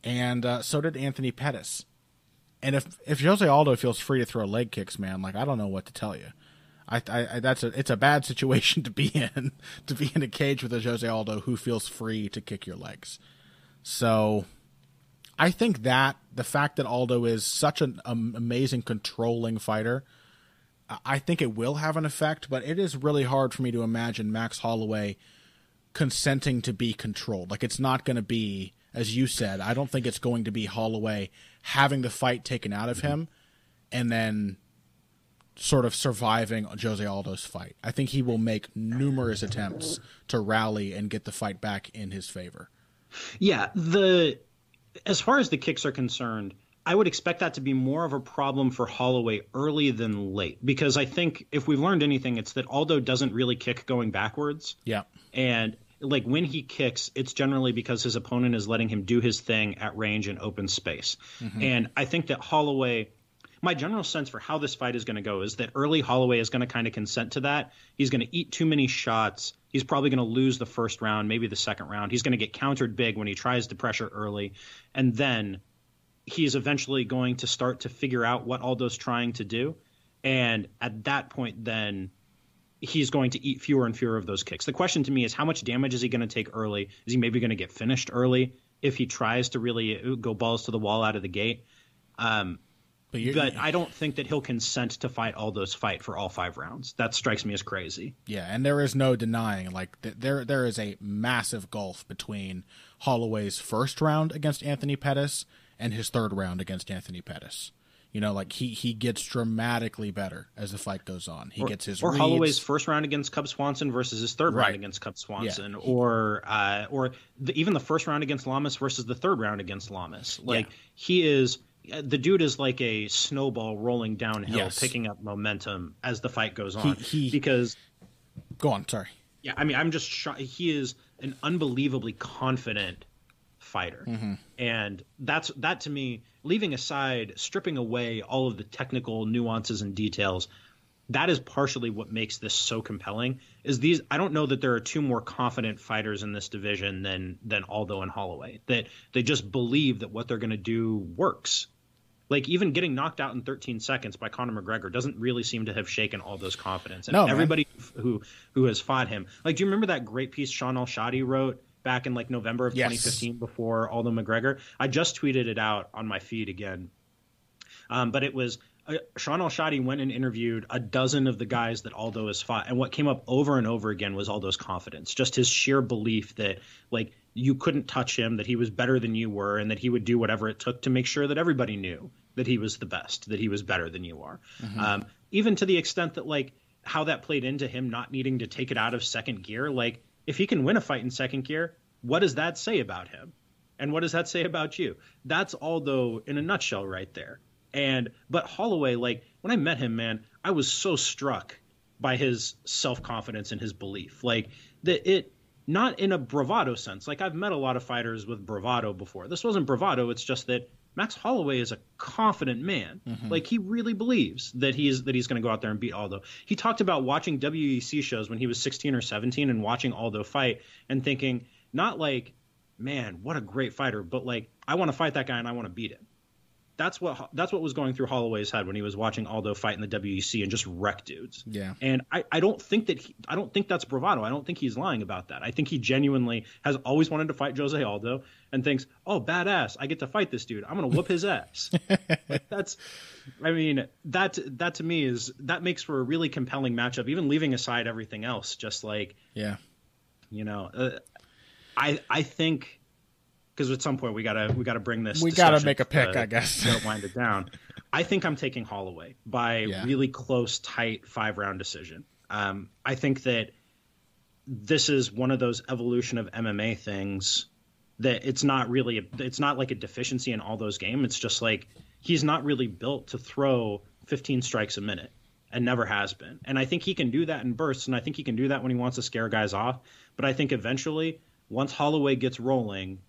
And so did Anthony Pettis. And if Jose Aldo feels free to throw leg kicks, man, I don't know what to tell you. It's a bad situation to be in a cage with a Jose Aldo who feels free to kick your legs. So I think that the fact that Aldo is such an amazing controlling fighter I think it will have an effect, but it is really hard for me to imagine Max Holloway consenting to be controlled. Like, it's not going to be, as you said, I don't think it's going to be Holloway having the fight taken out of him and then sort of surviving Jose Aldo's fight. I think he will make numerous attempts to rally and get the fight back in his favor. Yeah, as far as the kicks are concerned, I would expect that to be more of a problem for Holloway early than late, because I think if we've learned anything, it's that Aldo doesn't really kick going backwards. Yeah. And like when he kicks, it's generally because his opponent is letting him do his thing at range and open space. Mm-hmm. And I think that Holloway, my general sense for how this fight is going to go is that early Holloway is going to kind of consent to that. He's going to eat too many shots. He's probably going to lose the first round, maybe the second round. He's going to get countered big when he tries to pressure early. And then he's eventually going to start to figure out what Aldo's trying to do. And at that point, then he's going to eat fewer and fewer of those kicks. The question to me is, how much damage is he going to take early? Is he maybe going to get finished early if he tries to really go balls to the wall out of the gate? But I don't think that he'll consent to fight Aldo's fight for all 5 rounds. That strikes me as crazy. Yeah, and there is no denying, like, there is a massive gulf between Holloway's first round against Anthony Pettis and his third round against Anthony Pettis. You know, like, he gets dramatically better as the fight goes on. He gets his reads. Holloway's first round against Cub Swanson versus his third round against Cub Swanson, yeah. Even the first round against Lamas versus the third round against Lamas. Like, the dude is like a snowball rolling downhill, picking up momentum as the fight goes on. Go on, sorry. Yeah, I mean, I'm just shocked. He is an unbelievably confident fighter. Mm-hmm. And that to me, leaving aside, stripping away all of the technical nuances and details, that is partially what makes this so compelling. I don't know that there are 2 more confident fighters in this division than Aldo and Holloway, that they just believe that what they're going to do works. Like, even getting knocked out in 13 seconds by Conor McGregor doesn't really seem to have shaken Aldo's confidence. And everybody who has fought him, like, do you remember that great piece Sean Al-Shadi wrote back in like November of 2015 before Aldo McGregor? I just tweeted it out on my feed again. But it was Sean Al-Shadi went and interviewed a dozen of the guys that Aldo has fought. And what came up over and over again was Aldo's confidence, just his sheer belief that, like, you couldn't touch him, that he was better than you were, and that he would do whatever it took to make sure that everybody knew that he was the best, that he was better than you are. Mm-hmm. Even to the extent that, like, how that played into him not needing to take it out of second gear. Like, if he can win a fight in second gear, what does that say about him? And what does that say about you? That's Aldo in a nutshell right there. But Holloway, like, when I met him, man, I was so struck by his self-confidence and his belief. Like, not in a bravado sense. Like, I've met a lot of fighters with bravado before. This wasn't bravado. It's just that Max Holloway is a confident man. Mm-hmm. Like, he really believes that he's going to go out there and beat Aldo. He talked about watching WEC shows when he was 16 or 17 and watching Aldo fight and thinking, not like, man, what a great fighter, but like, I want to fight that guy and I want to beat him. That's what was going through Holloway's head when he was watching Aldo fight in the WEC and just wreck dudes. Yeah. And I don't think that's bravado. I don't think he's lying about that. I think he genuinely has always wanted to fight Jose Aldo and thinks, oh, badass, I get to fight this dude. I'm going to whoop his ass. Like, that to me that makes for a really compelling matchup, even leaving aside everything else. Just like, yeah, you know, I think, because at some point we gotta bring this. We gotta make a pick, I guess. Gotta wind it down. I think I'm taking Holloway by really close, tight 5-round decision. I think that this is one of those evolution of MMA things that it's not like a deficiency in Aldo's game. It's just like he's not really built to throw 15 strikes a minute and never has been. And I think he can do that in bursts, and I think he can do that when he wants to scare guys off. But I think eventually, once Holloway gets rolling,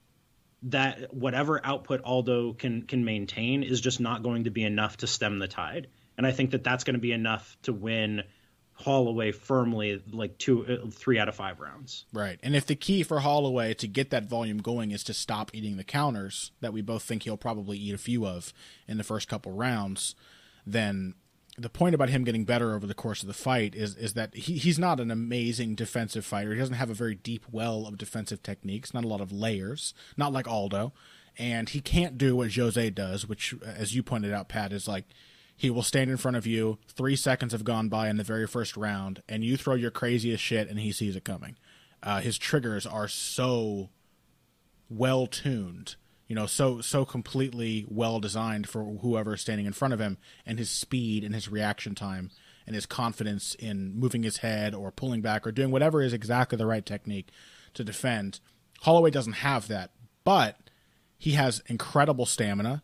that whatever output Aldo can maintain is just not going to be enough to stem the tide. And I think that that's going to be enough to win Holloway firmly, like 3 out of 5 rounds. Right. And if the key for Holloway to get that volume going is to stop eating the counters that we both think he'll probably eat a few of in the first couple rounds, then the point about him getting better over the course of the fight is that he's not an amazing defensive fighter. He doesn't have a very deep well of defensive techniques, not a lot of layers, not like Aldo. And he can't do what Jose does, which, as you pointed out, Pat, is like he will stand in front of you. 3 seconds have gone by in the very first round, and you throw your craziest shit, and he sees it coming. His triggers are so well tuned, so completely well designed for whoever's standing in front of him, and his speed and his reaction time and his confidence in moving his head or pulling back or doing whatever is exactly the right technique to defend. Holloway doesn't have that, but he has incredible stamina.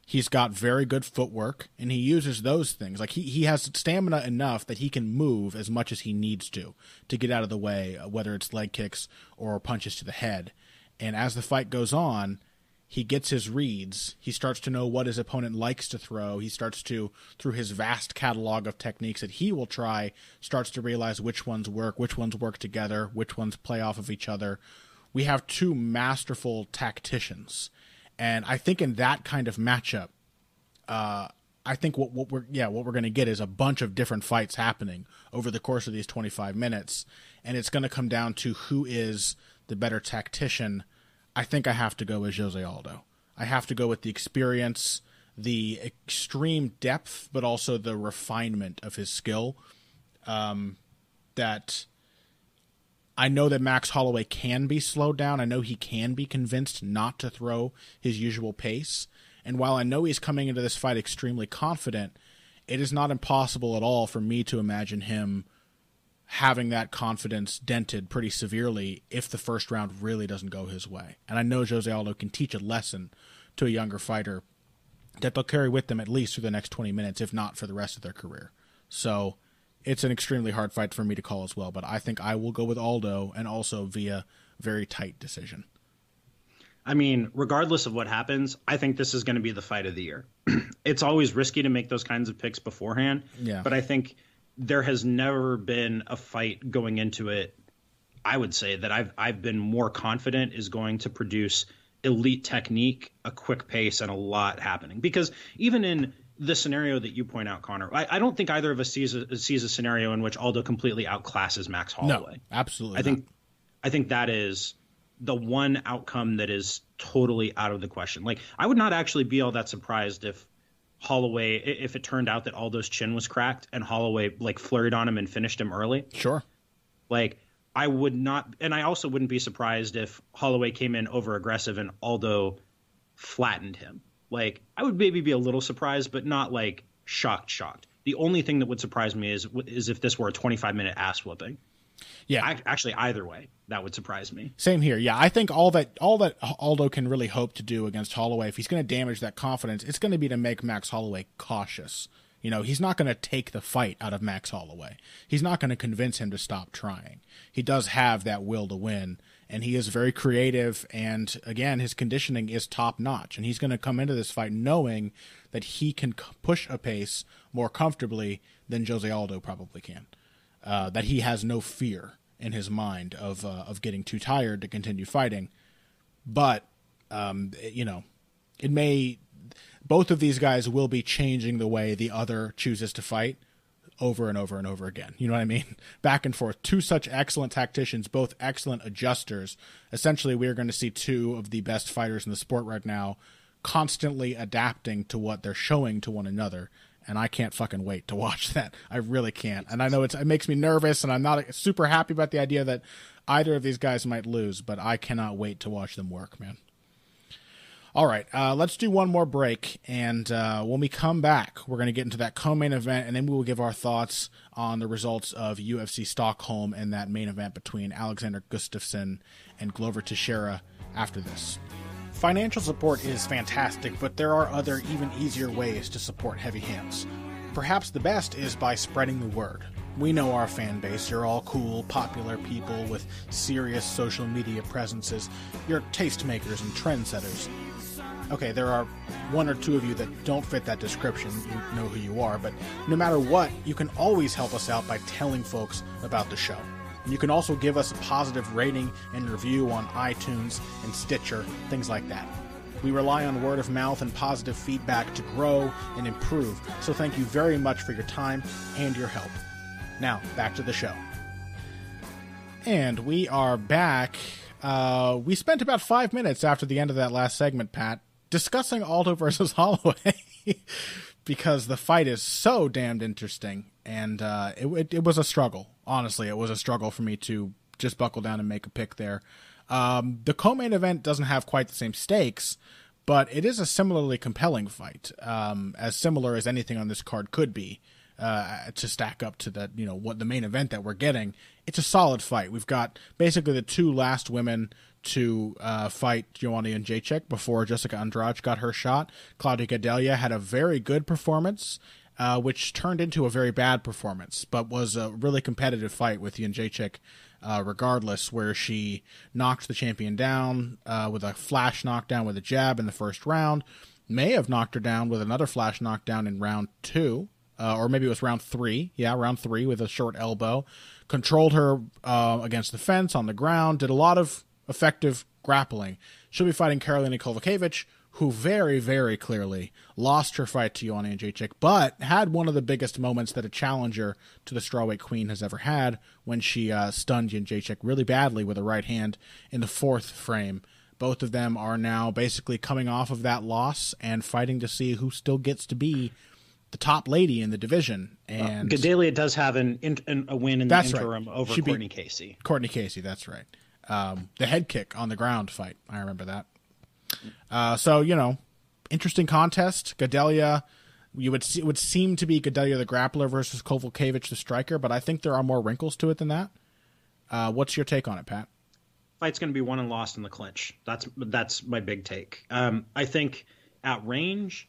He's got very good footwork, and he uses those things. Like he has stamina enough that he can move as much as he needs to get out of the way, whether it's leg kicks or punches to the head. And as the fight goes on, he gets his reads. He starts to know what his opponent likes to throw. He starts to, through his vast catalog of techniques that he will try, starts to realize which ones work together, which ones play off of each other. We have two masterful tacticians. And I think in that kind of matchup, I think what we're going to get is a bunch of different fights happening over the course of these 25 minutes, and it's going to come down to who is the better tactician. I think I have to go with Jose Aldo. I have to go with the experience, the extreme depth, but also the refinement of his skill. That I know that Max Holloway can be slowed down. I know he can be convinced not to throw his usual pace. And while I know he's coming into this fight extremely confident, it is not impossible at all for me to imagine him having that confidence dented pretty severely if the first round really doesn't go his way. And I know Jose Aldo can teach a lesson to a younger fighter that they'll carry with them at least through the next 20 minutes, if not for the rest of their career. So it's an extremely hard fight for me to call as well, but I think I will go with Aldo, and also via very tight decision. I mean, regardless of what happens, I think this is going to be the fight of the year. It's always risky to make those kinds of picks beforehand, but I think there has never been a fight going into it, I would say, that I've been more confident is going to produce elite technique, a quick pace, and a lot happening. Because even in the scenario that you point out, Connor, I don't think either of us sees a scenario in which Aldo completely outclasses Max Holloway. No, absolutely I think that is the one outcome that is totally out of the question. Like, I would not actually be all that surprised if it turned out that Aldo's chin was cracked and Holloway flurried on him and finished him early. Sure. I would not, and I also wouldn't be surprised if Holloway came in over aggressive and Aldo flattened him. I would maybe be a little surprised, but not shocked. The only thing that would surprise me is if this were a 25-minute ass whooping. Yeah. Actually, either way, that would surprise me. Same here. Yeah, I think all that Aldo can really hope to do against Holloway, if he's going to damage that confidence, it's going to be to make Max Holloway cautious. He's not going to take the fight out of Max Holloway. He's not going to convince him to stop trying. He does have that will to win, and he is very creative, and again, his conditioning is top-notch, and he's going to come into this fight knowing that he can push a pace more comfortably than Jose Aldo probably can. That he has no fear in his mind of getting too tired to continue fighting. But, it may... Both of these guys will be changing the way the other chooses to fight over and over and over again. You know what I mean? Back and forth. Two such excellent tacticians, both excellent adjusters. Essentially, we are going to see two of the best fighters in the sport right now constantly adapting to what they're showing to one another. And I can't fucking wait to watch that. I really can't. And I know it makes me nervous, and I'm not super happy about the idea that either of these guys might lose, but I cannot wait to watch them work, man. All right, let's do one more break, and when we come back, we're going to get into that co-main event, and then we will give our thoughts on the results of UFC Stockholm and that main event between Alexander Gustafsson and Glover Teixeira after this. Financial support is fantastic, but there are other, even easier ways to support Heavy Hands. Perhaps the best is by spreading the word. We know our fan base. You're all cool, popular people with serious social media presences. You're tastemakers and trendsetters. Okay, there are one or two of you that don't fit that description. You know who you are, but no matter what, you can always help us out by telling folks about the show. And you can also give us a positive rating and review on iTunes and Stitcher, things like that. We rely on word of mouth and positive feedback to grow and improve, so thank you very much for your time and your help. Now, back to the show. And we are back. We spent about 5 minutes after the end of that last segment, Pat, discussing Aldo versus Holloway. because the fight is so damned interesting, and it was a struggle. Honestly, it was a struggle for me to just buckle down and make a pick there. The co-main event doesn't have quite the same stakes, but it is a similarly compelling fight, as similar as anything on this card could be, to stack up to the, what the main event that we're getting. It's a solid fight. We've got basically the two last women to fight Joanna Jędrzejczyk before Jessica Andrade got her shot. Claudia Gadelha had a very good performance, which turned into a very bad performance, but was a really competitive fight with Jędrzejczyk regardless, where she knocked the champion down with a flash knockdown with a jab in the first round, may have knocked her down with another flash knockdown in round 2, or maybe it was round 3. Yeah, round 3 with a short elbow. Controlled her against the fence on the ground, did a lot of effective grappling. She'll be fighting Karolina Kowalkiewicz, who very, very clearly lost her fight to Joanna Jędrzejczyk, but had one of the biggest moments that a challenger to the strawweight queen has ever had when she stunned Jędrzejczyk really badly with a right hand in the 4th frame. Both of them are now basically coming off of that loss and fighting to see who still gets to be the top lady in the division. And Gadelha does have a win in the interim over Courtney Casey. Courtney Casey, that's right. The head kick on the ground fight. I remember that. So, interesting contest. Gadelha, it would seem to be Gadelha the grappler versus Kowalkiewicz the striker, but I think there are more wrinkles to it than that. What's your take on it, Pat? Fight's going to be won and lost in the clinch. That's my big take. I think at range,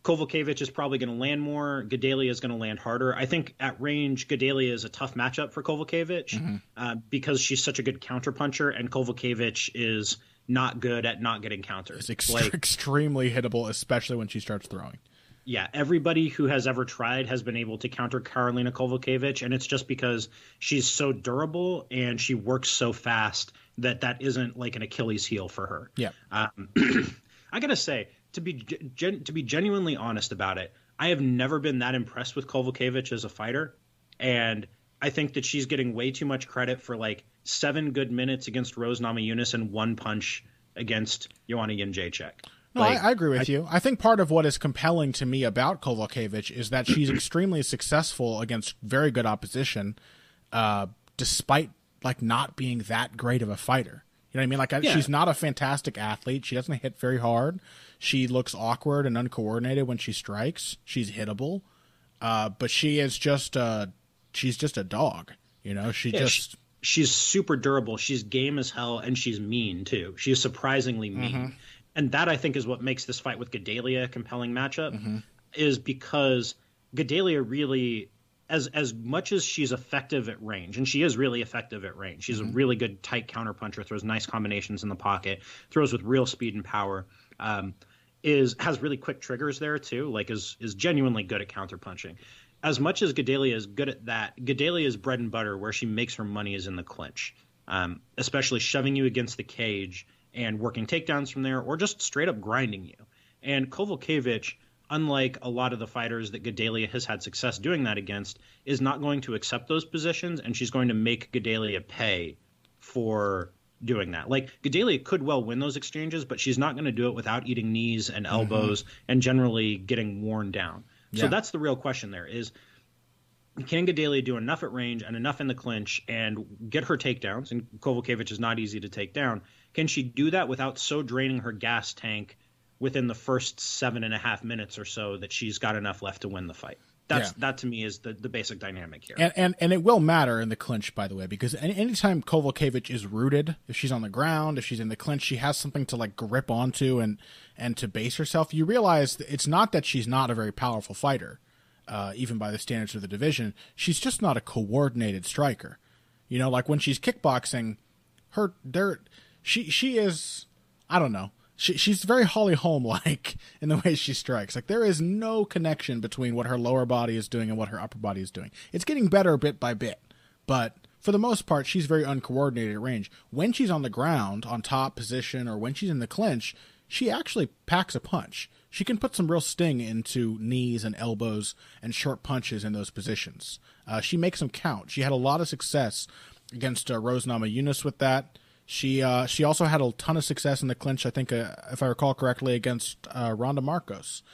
Kowalkiewicz is probably going to land more. Gadelha is going to land harder. I think at range, Gadelha is a tough matchup for Kowalkiewicz because she's such a good counterpuncher, and Kowalkiewicz is not good at not getting countered. It's extremely hittable, especially when she starts throwing. Yeah, everybody who has ever tried has been able to counter Karolina Kowalkiewicz, and it's just because she's so durable and she works so fast that isn't like an Achilles heel for her. Yeah. I gotta say, to be genuinely honest about it, I have never been that impressed with Kowalkiewicz as a fighter, and I think that she's getting way too much credit for 7 good minutes against Rose Namajunas and 1 punch against Joanna Jędrzejczyk. No, I agree with you. I think part of what is compelling to me about Kowalkiewicz is that she's extremely successful against very good opposition, despite not being that great of a fighter. You know what I mean? She's not a fantastic athlete. She doesn't hit very hard. She looks awkward and uncoordinated when she strikes. She's hittable, but she is she's just a dog. She's super durable. She's game as hell, and she's mean too. She's surprisingly mean. And that, I think, is what makes this fight with Gadelha a compelling matchup, is because Gadelha really, as much as she's effective at range, and she is really effective at range, she's a really good tight counterpuncher, throws nice combinations in the pocket, throws with real speed and power, has really quick triggers there too, is genuinely good at counterpunching. As much as Gadelha is good at that, Gadelha's bread and butter, where she makes her money, is in the clinch, especially shoving you against the cage and working takedowns from there, or just straight up grinding you. And Kowalkiewicz, unlike a lot of the fighters that Gadelha has had success doing that against, is not going to accept those positions, and she's going to make Gadelha pay for doing that. Gadelha could well win those exchanges, but she's not going to do it without eating knees and elbows and generally getting worn down. Yeah. So that's the real question there is, can Gadelha do enough at range and enough in the clinch and get her takedowns? And Kowalkiewicz is not easy to take down. Can she do that without so draining her gas tank within the first 7.5 minutes or so that she's got enough left to win the fight? That to me is the basic dynamic here. And it will matter in the clinch, by the way, because anytime Kowalkiewicz is rooted, if she's on the ground, if she's in the clinch, she has something to grip onto and to base herself. You realize it's not that she's not a very powerful fighter, even by the standards of the division. She's just not a coordinated striker. When she's kickboxing, she is, I don't know. She's very Holly Holm-like in the way she strikes. There is no connection between what her lower body is doing and what her upper body is doing. It's getting better bit by bit, but for the most part, she's very uncoordinated at range. When she's on the ground, on top position, or when she's in the clinch, she actually packs a punch. She can put some real sting into knees and elbows and short punches in those positions. She makes them count. She had a lot of success against Rose Namajunas with that. She also had a ton of success in the clinch, I think, if I recall correctly, against Ronda Marcos.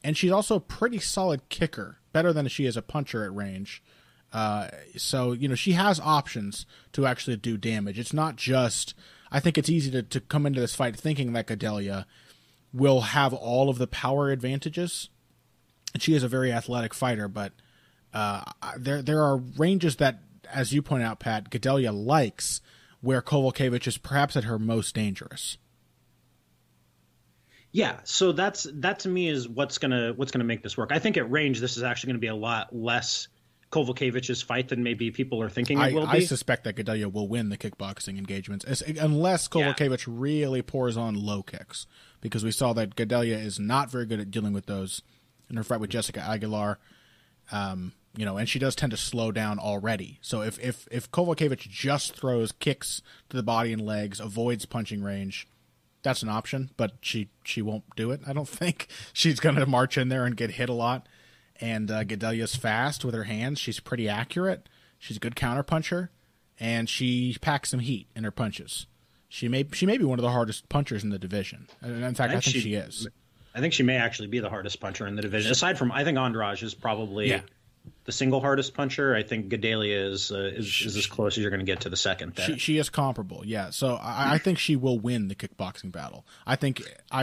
And she's also a pretty solid kicker, better than she is a puncher at range. So, she has options to actually do damage. It's not just, I think it's easy to come into this fight thinking that Gadelha will have all of the power advantages. And she is a very athletic fighter, but there are ranges that, as you point out, Pat, Gadelha likes, where Kowalkiewicz is perhaps at her most dangerous. Yeah, so that to me is what's gonna make this work. I think at range, this is actually going to be a lot less Kowalkiewicz's fight than maybe people are thinking it will be. I suspect that Gadelha will win the kickboxing engagements, unless Kowalkiewicz really pours on low kicks, because we saw that Gadelha is not very good at dealing with those in her fight with Jessica Aguilar. And she does tend to slow down already. So if Kowalkiewicz just throws kicks to the body and legs, avoids punching range, that's an option, but she won't do it, I don't think. She's going to march in there and get hit a lot. And Gadelha's fast with her hands. She's pretty accurate. She's a good counterpuncher, and she packs some heat in her punches. She may be one of the hardest punchers in the division. And in fact, I think she is. I think she may actually be the hardest puncher in the division. Aside from, I think Andrade is probably the single hardest puncher. I think Gadelha is as close as you're going to get to the second there. She is comparable, yeah. So I think she will win the kickboxing battle. I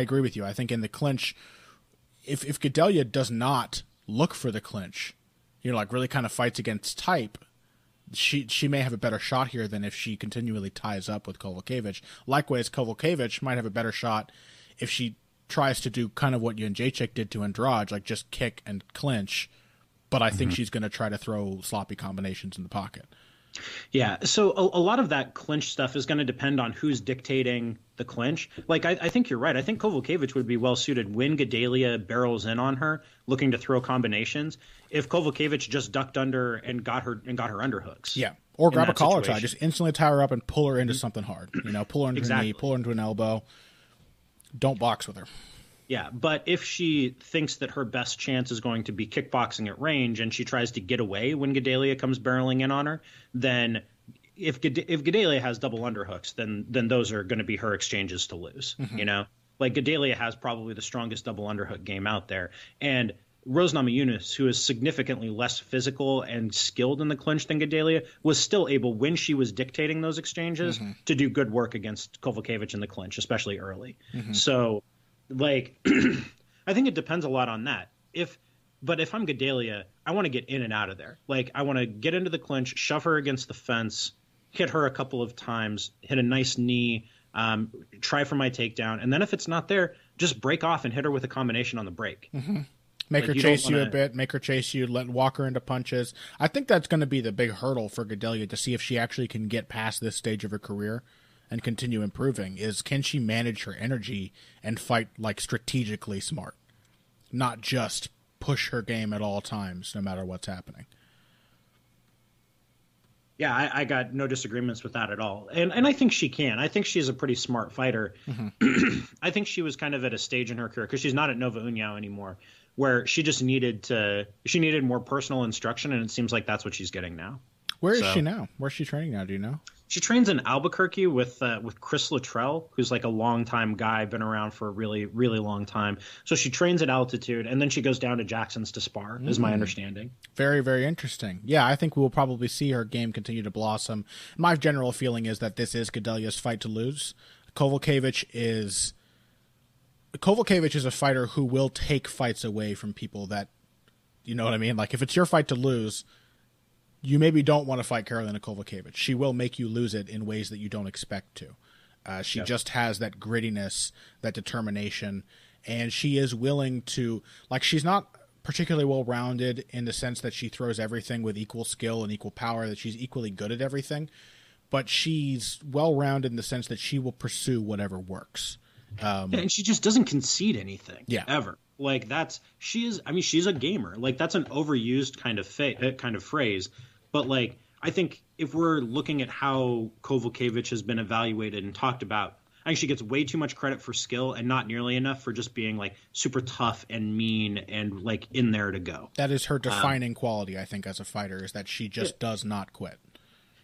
agree with you. I think in the clinch, if Gadelha does not look for the clinch, really kind of fights against type, she may have a better shot here than if she continually ties up with Kowalkiewicz. Likewise, Kowalkiewicz might have a better shot if she tries to do kind of what Jędrzejczyk did to Andrade, like just kick and clinch, but I think she's going to try to throw sloppy combinations in the pocket. Yeah, so a lot of that clinch stuff is going to depend on who's dictating the clinch. Like, I think you're right. I think Kowalkiewicz would be well-suited when Gadelha barrels in on her, looking to throw combinations, if Kowalkiewicz just ducked under and got her underhooks. Yeah, or grab a collar tie. Just instantly tie her up and pull her into something hard. Pull her into a knee, pull her into an elbow. Don't box with her. Yeah, but if she thinks that her best chance is going to be kickboxing at range and she tries to get away when Gadelha comes barreling in on her, then if Gadelha has double underhooks, then those are going to be her exchanges to lose. Like Gadelha has probably the strongest double underhook game out there. And Rose Namajunas, who is significantly less physical and skilled in the clinch than Gadelha, was still able, when she was dictating those exchanges, to do good work against Kowalkiewicz in the clinch, especially early. So, I think it depends a lot on that. But if I'm Gadelha, I want to get in and out of there. Like, I want to get into the clinch, shove her against the fence, hit her a couple of times, hit a nice knee, try for my takedown, and then if it's not there, just break off and hit her with a combination on the break. Make her chase you a bit, make her chase you, walk her into punches. I think that's going to be the big hurdle for Gadelha to see if she actually can get past this stage of her career and continue improving, is can she manage her energy and fight strategically smart, not just push her game at all times no matter what's happening. Yeah, I got no disagreements with that at all. And I think she can. I think she's a pretty smart fighter. I think she was kind of at a stage in her career, because she's not at Nova União anymore, where she just needed more personal instruction, and it seems like that's what she's getting now. Where is she now? Where's she training now? Do you know? She trains in Albuquerque with Chris Luttrell, who's like a longtime guy, been around for a really, really long time. So she trains at altitude, and then she goes down to Jackson's to spar, is my understanding. Very, very interesting. Yeah, I think we will probably see her game continue to blossom. My general feeling is that this is Gadelha's fight to lose. Kowalkiewicz is a fighter who will take fights away from people that, you know what I mean? Like, if it's your fight to lose, you maybe don't want to fight Karolina Kowalkiewicz. She will make you lose it in ways that you don't expect to. She just has that grittiness, that determination, and she is willing to, she's not particularly well-rounded in the sense that she throws everything with equal skill and equal power, that she's equally good at everything, but she's well-rounded in the sense that she will pursue whatever works. And she just doesn't concede anything, ever. She's a gamer. That's an overused kind of phrase. But I think if we're looking at how Kowalkiewicz has been evaluated and talked about, I think she gets way too much credit for skill and not nearly enough for just being super tough and mean and in there to go. That is her defining quality, I think, as a fighter, is that she just does not quit.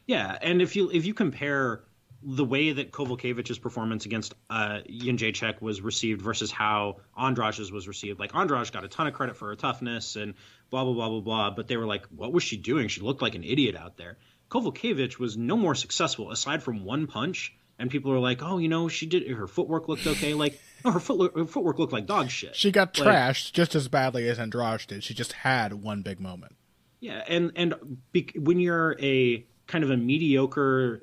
Yeah, and if you compare the way that Kowalkiewicz's performance against Jędrzejczyk was received versus how Andrade's was received. Like, Andrade got a ton of credit for her toughness and blah, blah, blah, blah, blah. But they were like, what was she doing? She looked like an idiot out there. Kowalkiewicz was no more successful aside from one punch. And people are like, oh, you know, her footwork looked okay. Like, no, her footwork looked like dog shit. She got trashed just as badly as Andrade did. She just had one big moment. Yeah, and when you're a kind of a mediocre,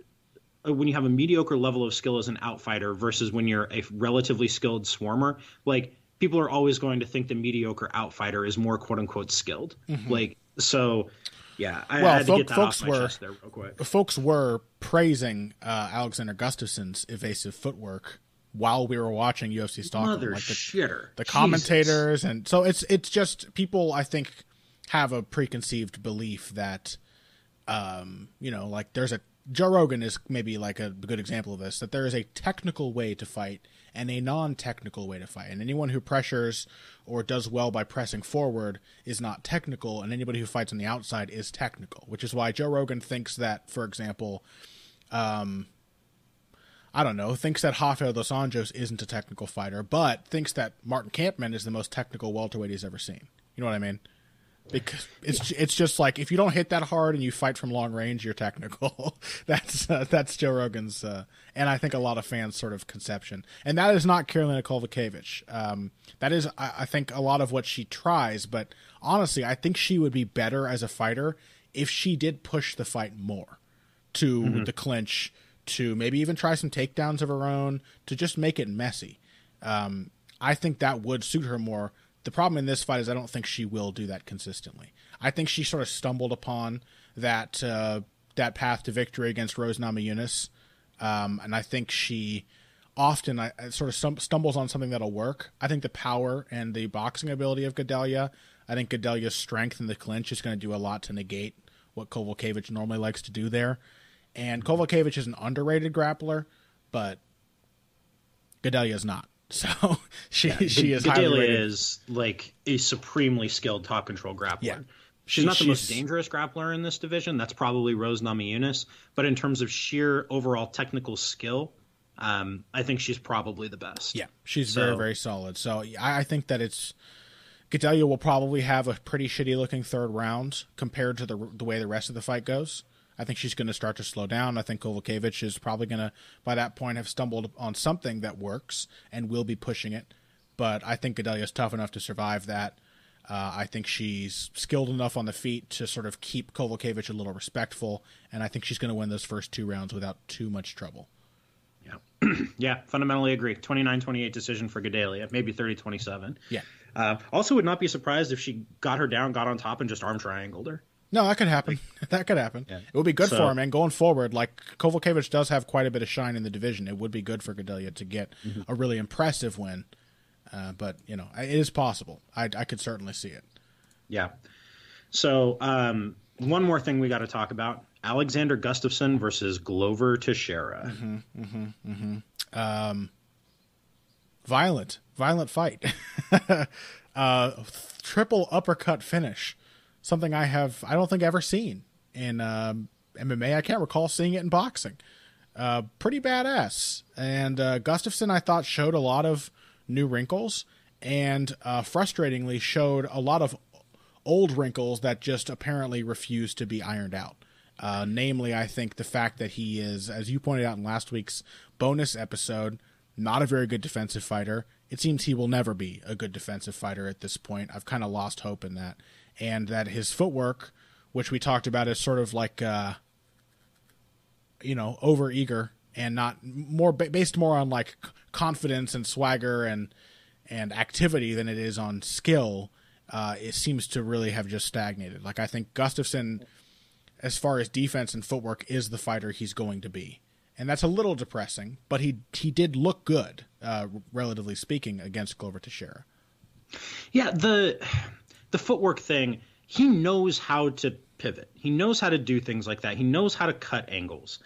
when you have a mediocre level of skill as an outfighter versus when you're a relatively skilled swarmer, like, people are always going to think the mediocre outfighter is more quote unquote skilled. Mm-hmm. Like, so yeah, I had to get that off my chest there real quick. Folks were praising Alexander Gustafsson's evasive footwork while we were watching UFC Stockholm. Mother like shitter. The commentators, and so it's just people, I think, have a preconceived belief that, you know, like there's a Joe Rogan is maybe like a good example of this, that there is a technical way to fight and a non-technical way to fight. And anyone who pressures or does well by pressing forward is not technical, and anybody who fights on the outside is technical, which is why Joe Rogan thinks that, for example, thinks that Rafael dos Anjos isn't a technical fighter, but thinks that Martin Kampmann is the most technical welterweight he's ever seen. You know what I mean? Because it's just like, if you don't hit that hard and you fight from long range, you're technical. That's Joe Rogan's, and I think a lot of fans' sort of conception. And that is not Karolina Kowalkiewicz. That is, I think, a lot of what she tries. But honestly, I think she would be better as a fighter if she did push the fight more to the clinch, to maybe even try some takedowns of her own, to just make it messy. I think that would suit her more. The problem in this fight is I don't think she will do that consistently. I think she sort of stumbled upon that path to victory against Rose Namajunas, and I think she often sort of stumbles on something that'll work. I think the power and the boxing ability of Gadelha, I think Gadelha's strength in the clinch is going to do a lot to negate what Kowalkiewicz normally likes to do there. And Kowalkiewicz is an underrated grappler, but Gadelha is not. So she is highly rated. Gadelha is like a supremely skilled top control grappler. Yeah. She's not the most dangerous grappler in this division. That's probably Rose Namajunas. But in terms of sheer overall technical skill, I think she's probably the best. Yeah, she's very, very solid. So I think that Gadelha will probably have a pretty shitty looking third round compared to the way the rest of the fight goes. I think she's going to start to slow down. I think Kowalkiewicz is probably going to, by that point, have stumbled on something that works and will be pushing it. But I think Gadelha is tough enough to survive that. I think she's skilled enough on the feet to sort of keep Kowalkiewicz a little respectful, and I think she's going to win those first two rounds without too much trouble. Yeah, yeah, fundamentally agree. 29-28 decision for Gadelha, maybe 30-27. Yeah. Also would not be surprised if she got her down, got on top, and just arm triangled her. No, that could happen. That could happen. Yeah. It would be good for him. And going forward, like, Kowalkiewicz does have quite a bit of shine in the division. It would be good for Gadelha to get a really impressive win. But, you know, it is possible. I could certainly see it. Yeah. So one more thing we got to talk about. Alexander Gustafsson versus Glover Teixeira. Violent fight. Triple uppercut finish. Something I don't think ever seen in MMA. I can't recall seeing it in boxing. Pretty badass. And Gustafsson, I thought, showed a lot of new wrinkles and frustratingly showed a lot of old wrinkles that just apparently refuse to be ironed out. Namely, I think the fact that he is, as you pointed out in last week's bonus episode, not a very good defensive fighter. It seems he will never be a good defensive fighter at this point. I've kind of lost hope in that. And that his footwork, which we talked about, is sort of like, over-eager and not more based more on like confidence and swagger and activity than it is on skill. It seems to really have just stagnated. Like, I think Gustafsson, as far as defense and footwork, is the fighter he's going to be. And that's a little depressing, but he did look good, relatively speaking, against Glover Teixeira. Yeah, the footwork thing, he knows how to pivot. He knows how to do things like that. He knows how to cut angles.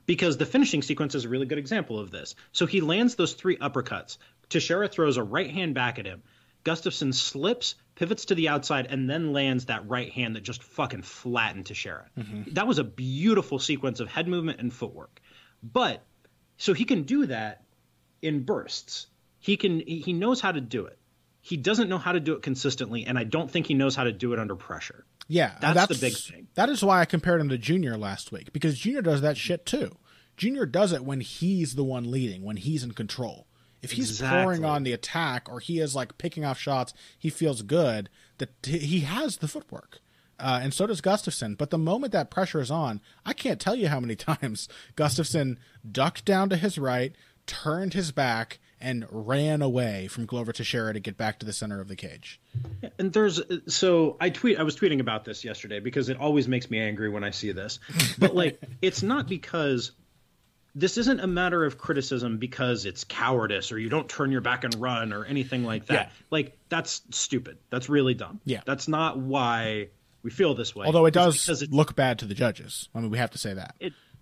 Because the finishing sequence is a really good example of this. So he lands those 3 uppercuts. Teixeira throws a right hand back at him. Gustafsson slips, pivots to the outside, and then lands that right hand that just fucking flattened Teixeira. That was a beautiful sequence of head movement and footwork. But so he can do that in bursts. He knows how to do it. He doesn't know how to do it consistently, and I don't think he knows how to do it under pressure. Yeah, that's the big thing. That is why I compared him to Junior last week, because Junior does that shit too. Junior does it when he's the one leading, when he's in control. If he's pouring on the attack, or he is like picking off shots, he feels good that he has the footwork. And so does Gustafsson. But the moment that pressure is on, I can't tell you how many times Gustafsson ducked down to his right, turned his back, and ran away from Glover Teixeira to get back to the center of the cage. And I was tweeting about this yesterday because it always makes me angry when I see this. But like, it's not because this isn't a matter of criticism because it's cowardice or you don't turn your back and run or anything like that. Yeah. Like, that's stupid. That's really dumb. Yeah. That's not why we feel this way. Although it does look bad to the judges. I mean, we have to say that.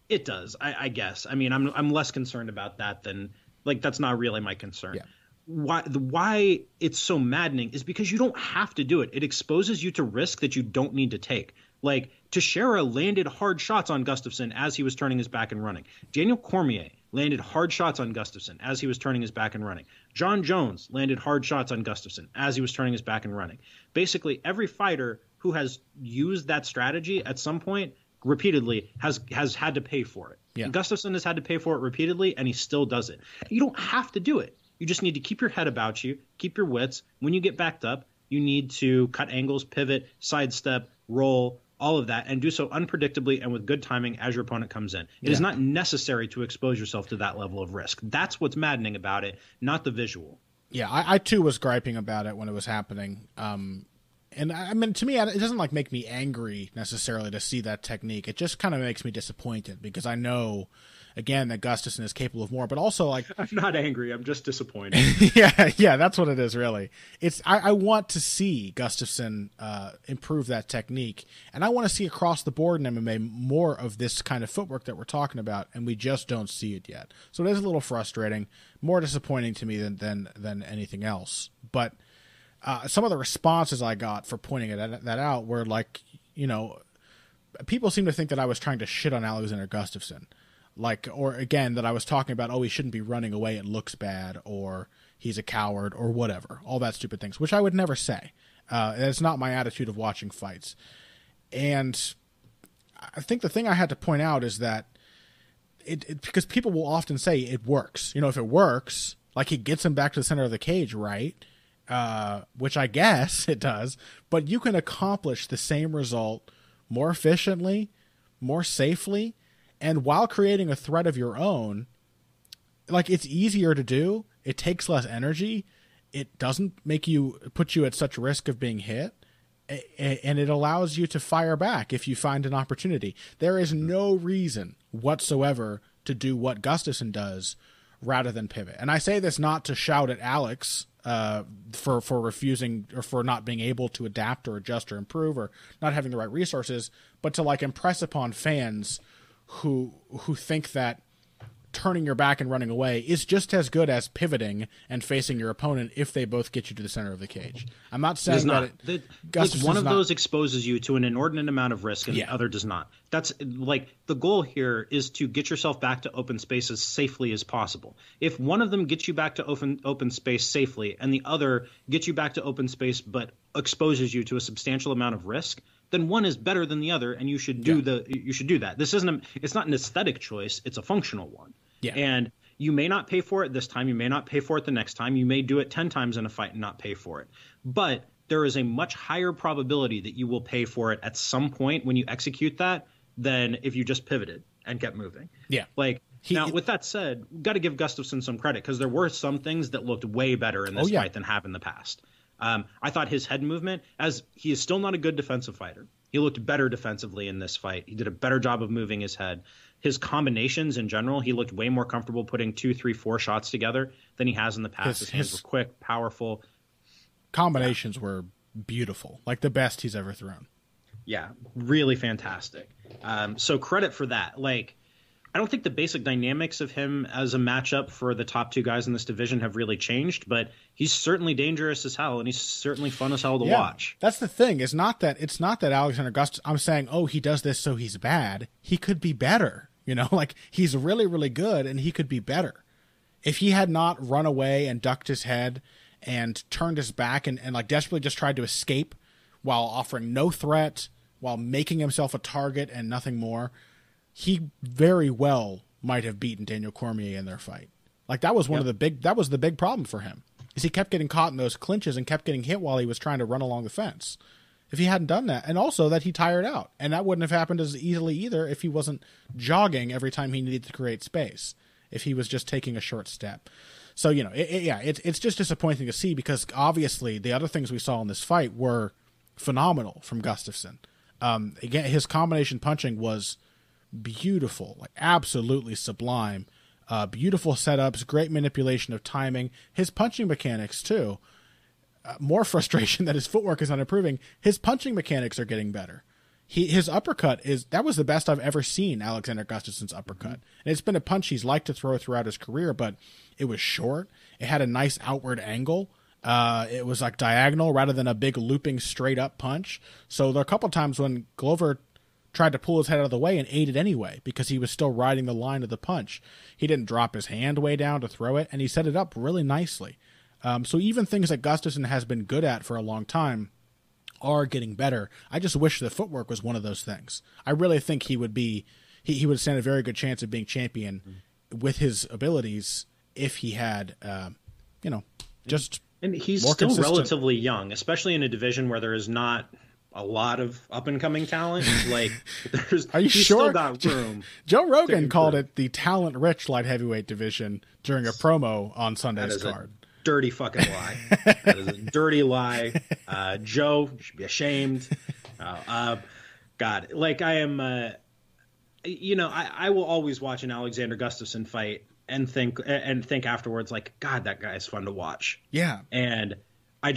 It does, I guess. I mean, I'm less concerned about that than, like, that's not really my concern. Yeah. Why it's so maddening is because you don't have to do it. It exposes you to risk that you don't need to take. Like, Teixeira landed hard shots on Gustafsson as he was turning his back and running. Daniel Cormier landed hard shots on Gustafsson as he was turning his back and running. John Jones landed hard shots on Gustafsson as he was turning his back and running. Basically, every fighter who has used that strategy at some point repeatedly has had to pay for it. Yeah. Gustafsson has had to pay for it repeatedly, and he still does it. You don't have to do it. You just need to keep your head about you, keep your wits. When you get backed up, you need to cut angles, pivot, sidestep, roll, all of that, and do so unpredictably and with good timing as your opponent comes in. It is not necessary to expose yourself to that level of risk. That's what's maddening about it, not the visual. Yeah, I too was griping about it when it was happening. And I mean, to me, it doesn't like make me angry necessarily to see that technique. It just kind of makes me disappointed because I know, again, that Gustafsson is capable of more. But also, like, I'm not angry. I'm just disappointed. yeah, that's what it is. Really, it's I want to see Gustafsson improve that technique, and I want to see across the board in MMA more of this kind of footwork that we're talking about, and we just don't see it yet. So it is a little frustrating, more disappointing to me than anything else. But some of the responses I got for pointing that out were like, you know, people seem to think that I was trying to shit on Alexander Gustafsson. Like, or again, that I was talking about, oh, he shouldn't be running away, it looks bad, or he's a coward, or whatever. All that stupid things, which I would never say. It's not my attitude of watching fights. And I think the thing I had to point out is that because people will often say it works. You know, if it works, like he gets him back to the center of the cage, right? Which I guess it does, but you can accomplish the same result more efficiently, more safely, and while creating a threat of your own. Like, it's easier to do. It takes less energy. It doesn't put you at such risk of being hit, and it allows you to fire back if you find an opportunity. There is no reason whatsoever to do what Gustafsson does rather than pivot. And I say this not to shout at Alex for refusing or for not being able to adapt or adjust or improve or not having the right resources, but to like impress upon fans who think that turning your back and running away is just as good as pivoting and facing your opponent if they both get you to the center of the cage. I'm not saying like one of those exposes you to an inordinate amount of risk and the other does not. That's like the goal here is to get yourself back to open space as safely as possible. If one of them gets you back to open space safely and the other gets you back to open space but exposes you to a substantial amount of risk, then one is better than the other, and you should do that. It's not an aesthetic choice; it's a functional one. Yeah. And you may not pay for it this time. You may not pay for it the next time. You may do it 10 times in a fight and not pay for it. But there is a much higher probability that you will pay for it at some point when you execute that than if you just pivoted and kept moving. Yeah. Like, now, with that said, got to give Gustafsson some credit because there were some things that looked way better in this fight than have in the past. I thought his head movement, as he is still not a good defensive fighter, he looked better defensively in this fight. He did a better job of moving his head. His combinations in general, he looked way more comfortable putting 2, 3, 4 shots together than he has in the past. His hands were quick, powerful. Combinations were beautiful, like the best he's ever thrown. Yeah, really fantastic. So credit for that. Like, I don't think the basic dynamics of him as a matchup for the top 2 guys in this division have really changed, but he's certainly dangerous as hell, and he's certainly fun as hell to watch. That's the thing. It's not that Alexander Gustafsson, I'm saying, oh, he does this so he's bad. He could be better. Like he's really, really good and he could be better. If he had not run away and ducked his head and turned his back and like desperately just tried to escape while offering no threat, while making himself a target and nothing more, he very well might have beaten Daniel Cormier in their fight. Like that was that was the big problem for him, is he kept getting caught in those clinches and kept getting hit while he was trying to run along the fence. If he hadn't done that, and also that he tired out, and that wouldn't have happened as easily either if he wasn't jogging every time he needed to create space, if he was just taking a short step. So, it's just disappointing to see, because obviously the other things we saw in this fight were phenomenal from Gustafsson. Again, his combination punching was beautiful, like absolutely sublime. Beautiful setups, great manipulation of timing. His punching mechanics too. More frustration that his footwork is not improving. His punching mechanics are getting better. His uppercut that was the best I've ever seen Alexander Gustafsson's uppercut. And it's been a punch he's liked to throw throughout his career, but it was short. It had a nice outward angle. It was like diagonal rather than a big looping straight up punch. So there are a couple times when Glover tried to pull his head out of the way and ate it anyway, because he was still riding the line of the punch. He didn't drop his hand way down to throw it, and he set it up really nicely. So even things that Gustafsson has been good at for a long time are getting better. I just wish the footwork was one of those things. I really think he would stand a very good chance of being champion with his abilities if he had, just and he's more still consistent. Relatively young, especially in a division where there is not a lot of up and coming talent. Like, Are you he's sure? Still got room. Joe Rogan called it the talent rich light heavyweight division during a promo on Sunday's card. Dirty fucking lie. That is a dirty lie. Joe, you should be ashamed. God, like I am, I will always watch an Alexander Gustafsson fight and think afterwards, like, God, that guy is fun to watch. Yeah. And I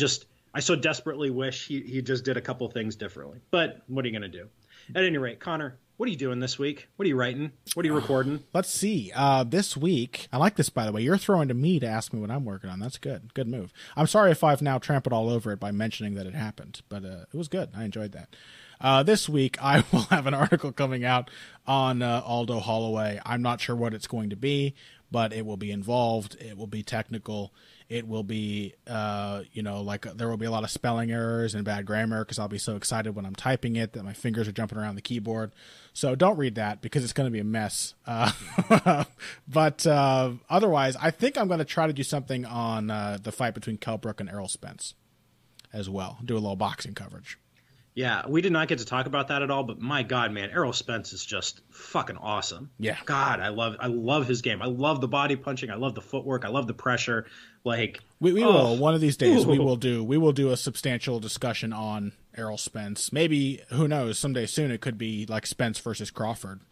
so desperately wish he just did a couple things differently. But what are you going to do? At any rate, Connor, what are you doing this week? What are you writing? What are you recording? Let's see. This week, I like this, by the way. You're throwing to me to ask me what I'm working on. That's good. Good move. I'm sorry if I've now trampled all over it by mentioning that it happened, but it was good. I enjoyed that. This week, I will have an article coming out on Aldo Holloway. I'm not sure what it's going to be, but it will be involved. It will be technical. It will be, there will be a lot of spelling errors and bad grammar, because I'll be so excited when I'm typing it that my fingers are jumping around the keyboard. So don't read that, because it's going to be a mess. But otherwise, I think I'm going to try to do something on the fight between Kell Brook and Errol Spence as well. Do a little boxing coverage. Yeah, we did not get to talk about that at all, but my God, man, Errol Spence is just fucking awesome. Yeah. God, I love his game. I love the body punching. I love the footwork. I love the pressure. Like we will one of these days we will do a substantial discussion on Errol Spence. Maybe, who knows, someday soon it could be like Spence versus Crawford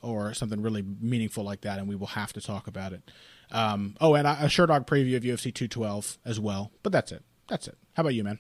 or something really meaningful like that, and we will have to talk about it. And a Sherdog preview of UFC 212 as well. But that's it. How about you, man?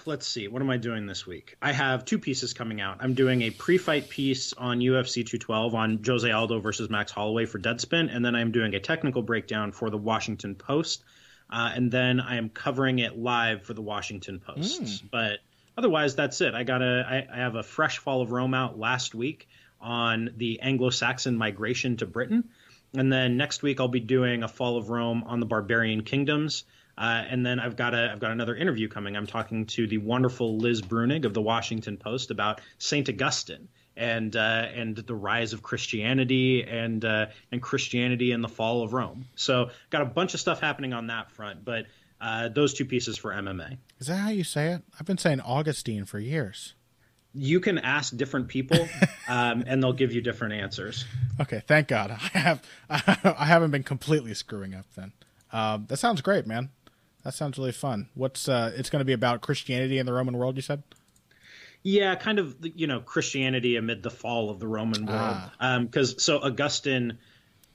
Let's see. What am I doing this week? I have two pieces coming out. I'm doing a pre-fight piece on UFC 212 on Jose Aldo versus Max Holloway for Deadspin, and then I'm doing a technical breakdown for the Washington Post, and then I am covering it live for the Washington Post. But otherwise, that's it. I have a fresh Fall of Rome out last week on the Anglo-Saxon migration to Britain, and then next week I'll be doing a Fall of Rome on the Barbarian Kingdoms. And then I've got another interview coming. I'm talking to the wonderful Liz Brunig of the Washington Post about Saint Augustine and the rise of Christianity and Christianity and the fall of Rome. So got a bunch of stuff happening on that front. But those two pieces for MMA. Is that how you say it? I've been saying Augustine for years. You can ask different people, and they'll give you different answers. Okay, thank God. I haven't been completely screwing up then. That sounds great, man. That sounds really fun. What's it's going to be about Christianity in the Roman world, you said? Yeah, kind of, Christianity amid the fall of the Roman world. Because Augustine,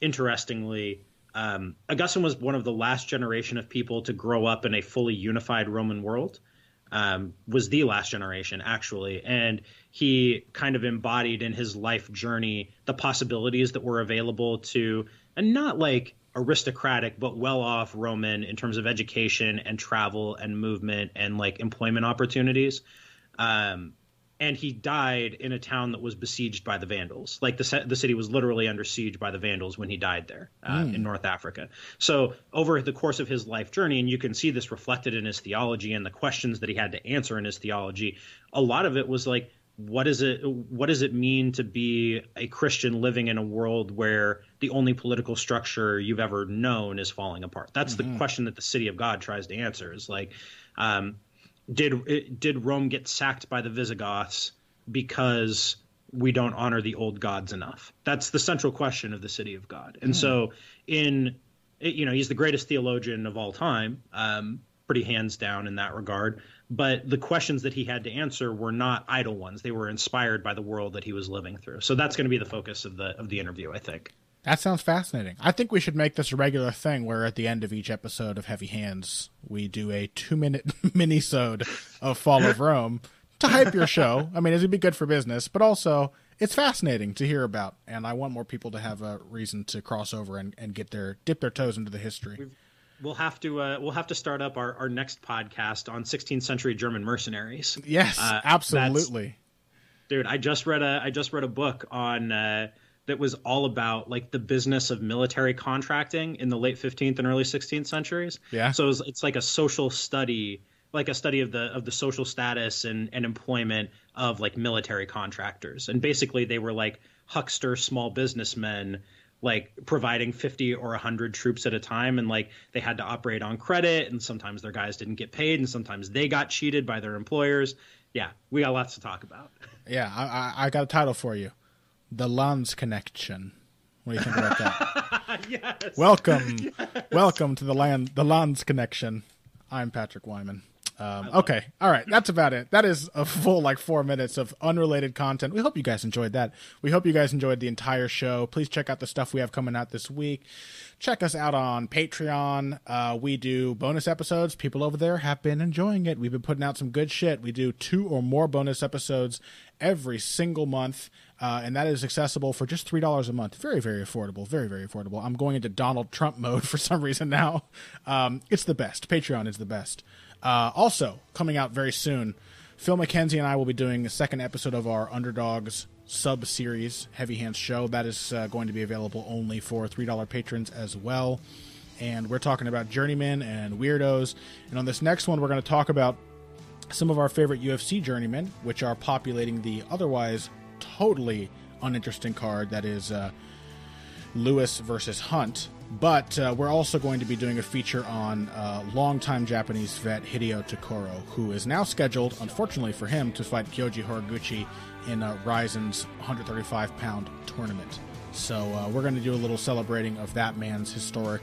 interestingly, Augustine was one of the last generation of people to grow up in a fully unified Roman world. Was the last generation, actually. And he kind of embodied in his life journey the possibilities that were available to, and not like aristocratic but well-off Roman in terms of education and travel and movement and like employment opportunities. And and he died in a town that was besieged by the Vandals. Like the city was literally under siege by the Vandals when he died there in North Africa. So over the course of his life journey, and you can see this reflected in his theology and the questions that he had to answer in his theology, a lot of it was like, what does it mean to be a Christian living in a world where the only political structure you've ever known is falling apart? That's the question that the City of God tries to answer, is like, did Rome get sacked by the Visigoths because we don't honor the old gods enough? That's the central question of the City of God. And so he's the greatest theologian of all time, pretty hands down in that regard. But the questions that he had to answer were not idle ones. They were inspired by the world that he was living through. So that's going to be the focus of the interview, I think. That sounds fascinating. I think we should make this a regular thing where at the end of each episode of Heavy Hands, we do a 2-minute mini-sode of Fall of Rome to hype your show. I mean, it'd be good for business, but also it's fascinating to hear about. And I want more people to have a reason to cross over and dip their toes into the history. We'll have to start up our next podcast on 16th century German mercenaries. Yes, absolutely. Dude, I just read a book on that was all about like the business of military contracting in the late 15th and early 16th centuries. Yeah. So it's like a social study, like a study of the social status and employment of like military contractors. And basically they were like huckster small businessmen, like providing 50 or 100 troops at a time. And like they had to operate on credit, and sometimes their guys didn't get paid, and sometimes they got cheated by their employers. Yeah, we got lots to talk about. Yeah, I got a title for you. The Lands Connection. What do you think about that? Yes. Welcome to the Lands Connection. I'm Patrick Wyman. Okay. All right. That's about it. That is a full 4 minutes of unrelated content. We hope you guys enjoyed that. We hope you guys enjoyed the entire show. Please check out the stuff we have coming out this week. Check us out on Patreon. We do bonus episodes. People over there have been enjoying it. We've been putting out some good shit. We do 2 or more bonus episodes every single month. And that is accessible for just $3 a month. Very, very affordable. Very, very affordable. I'm going into Donald Trump mode for some reason now. It's the best. Patreon is the best. Also, coming out very soon, Phil McKenzie and I will be doing a second episode of our Underdogs sub-series, Heavy Hands Show. That is going to be available only for $3 patrons as well. And we're talking about journeymen and weirdos. And on this next one, we're going to talk about some of our favorite UFC journeymen, which are populating the otherwise totally uninteresting card that is Lewis versus Hunt. But we're also going to be doing a feature on longtime Japanese vet Hideo Tokoro, who is now scheduled, unfortunately for him, to fight Kyoji Horiguchi in Ryzen's 135-pound tournament. So we're going to do a little celebrating of that man's historic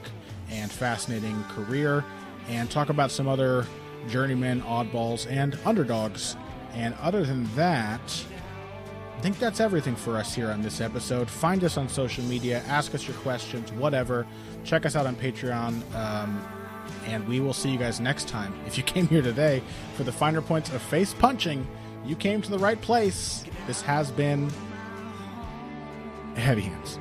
and fascinating career, and talk about some other journeymen, oddballs, and underdogs. And other than that, I think that's everything for us here on this episode. Find us on social media, ask us your questions, whatever. Check us out on Patreon, and we will see you guys next time. If you came here today for the finer points of face punching, you came to the right place. This has been Heavy Hands.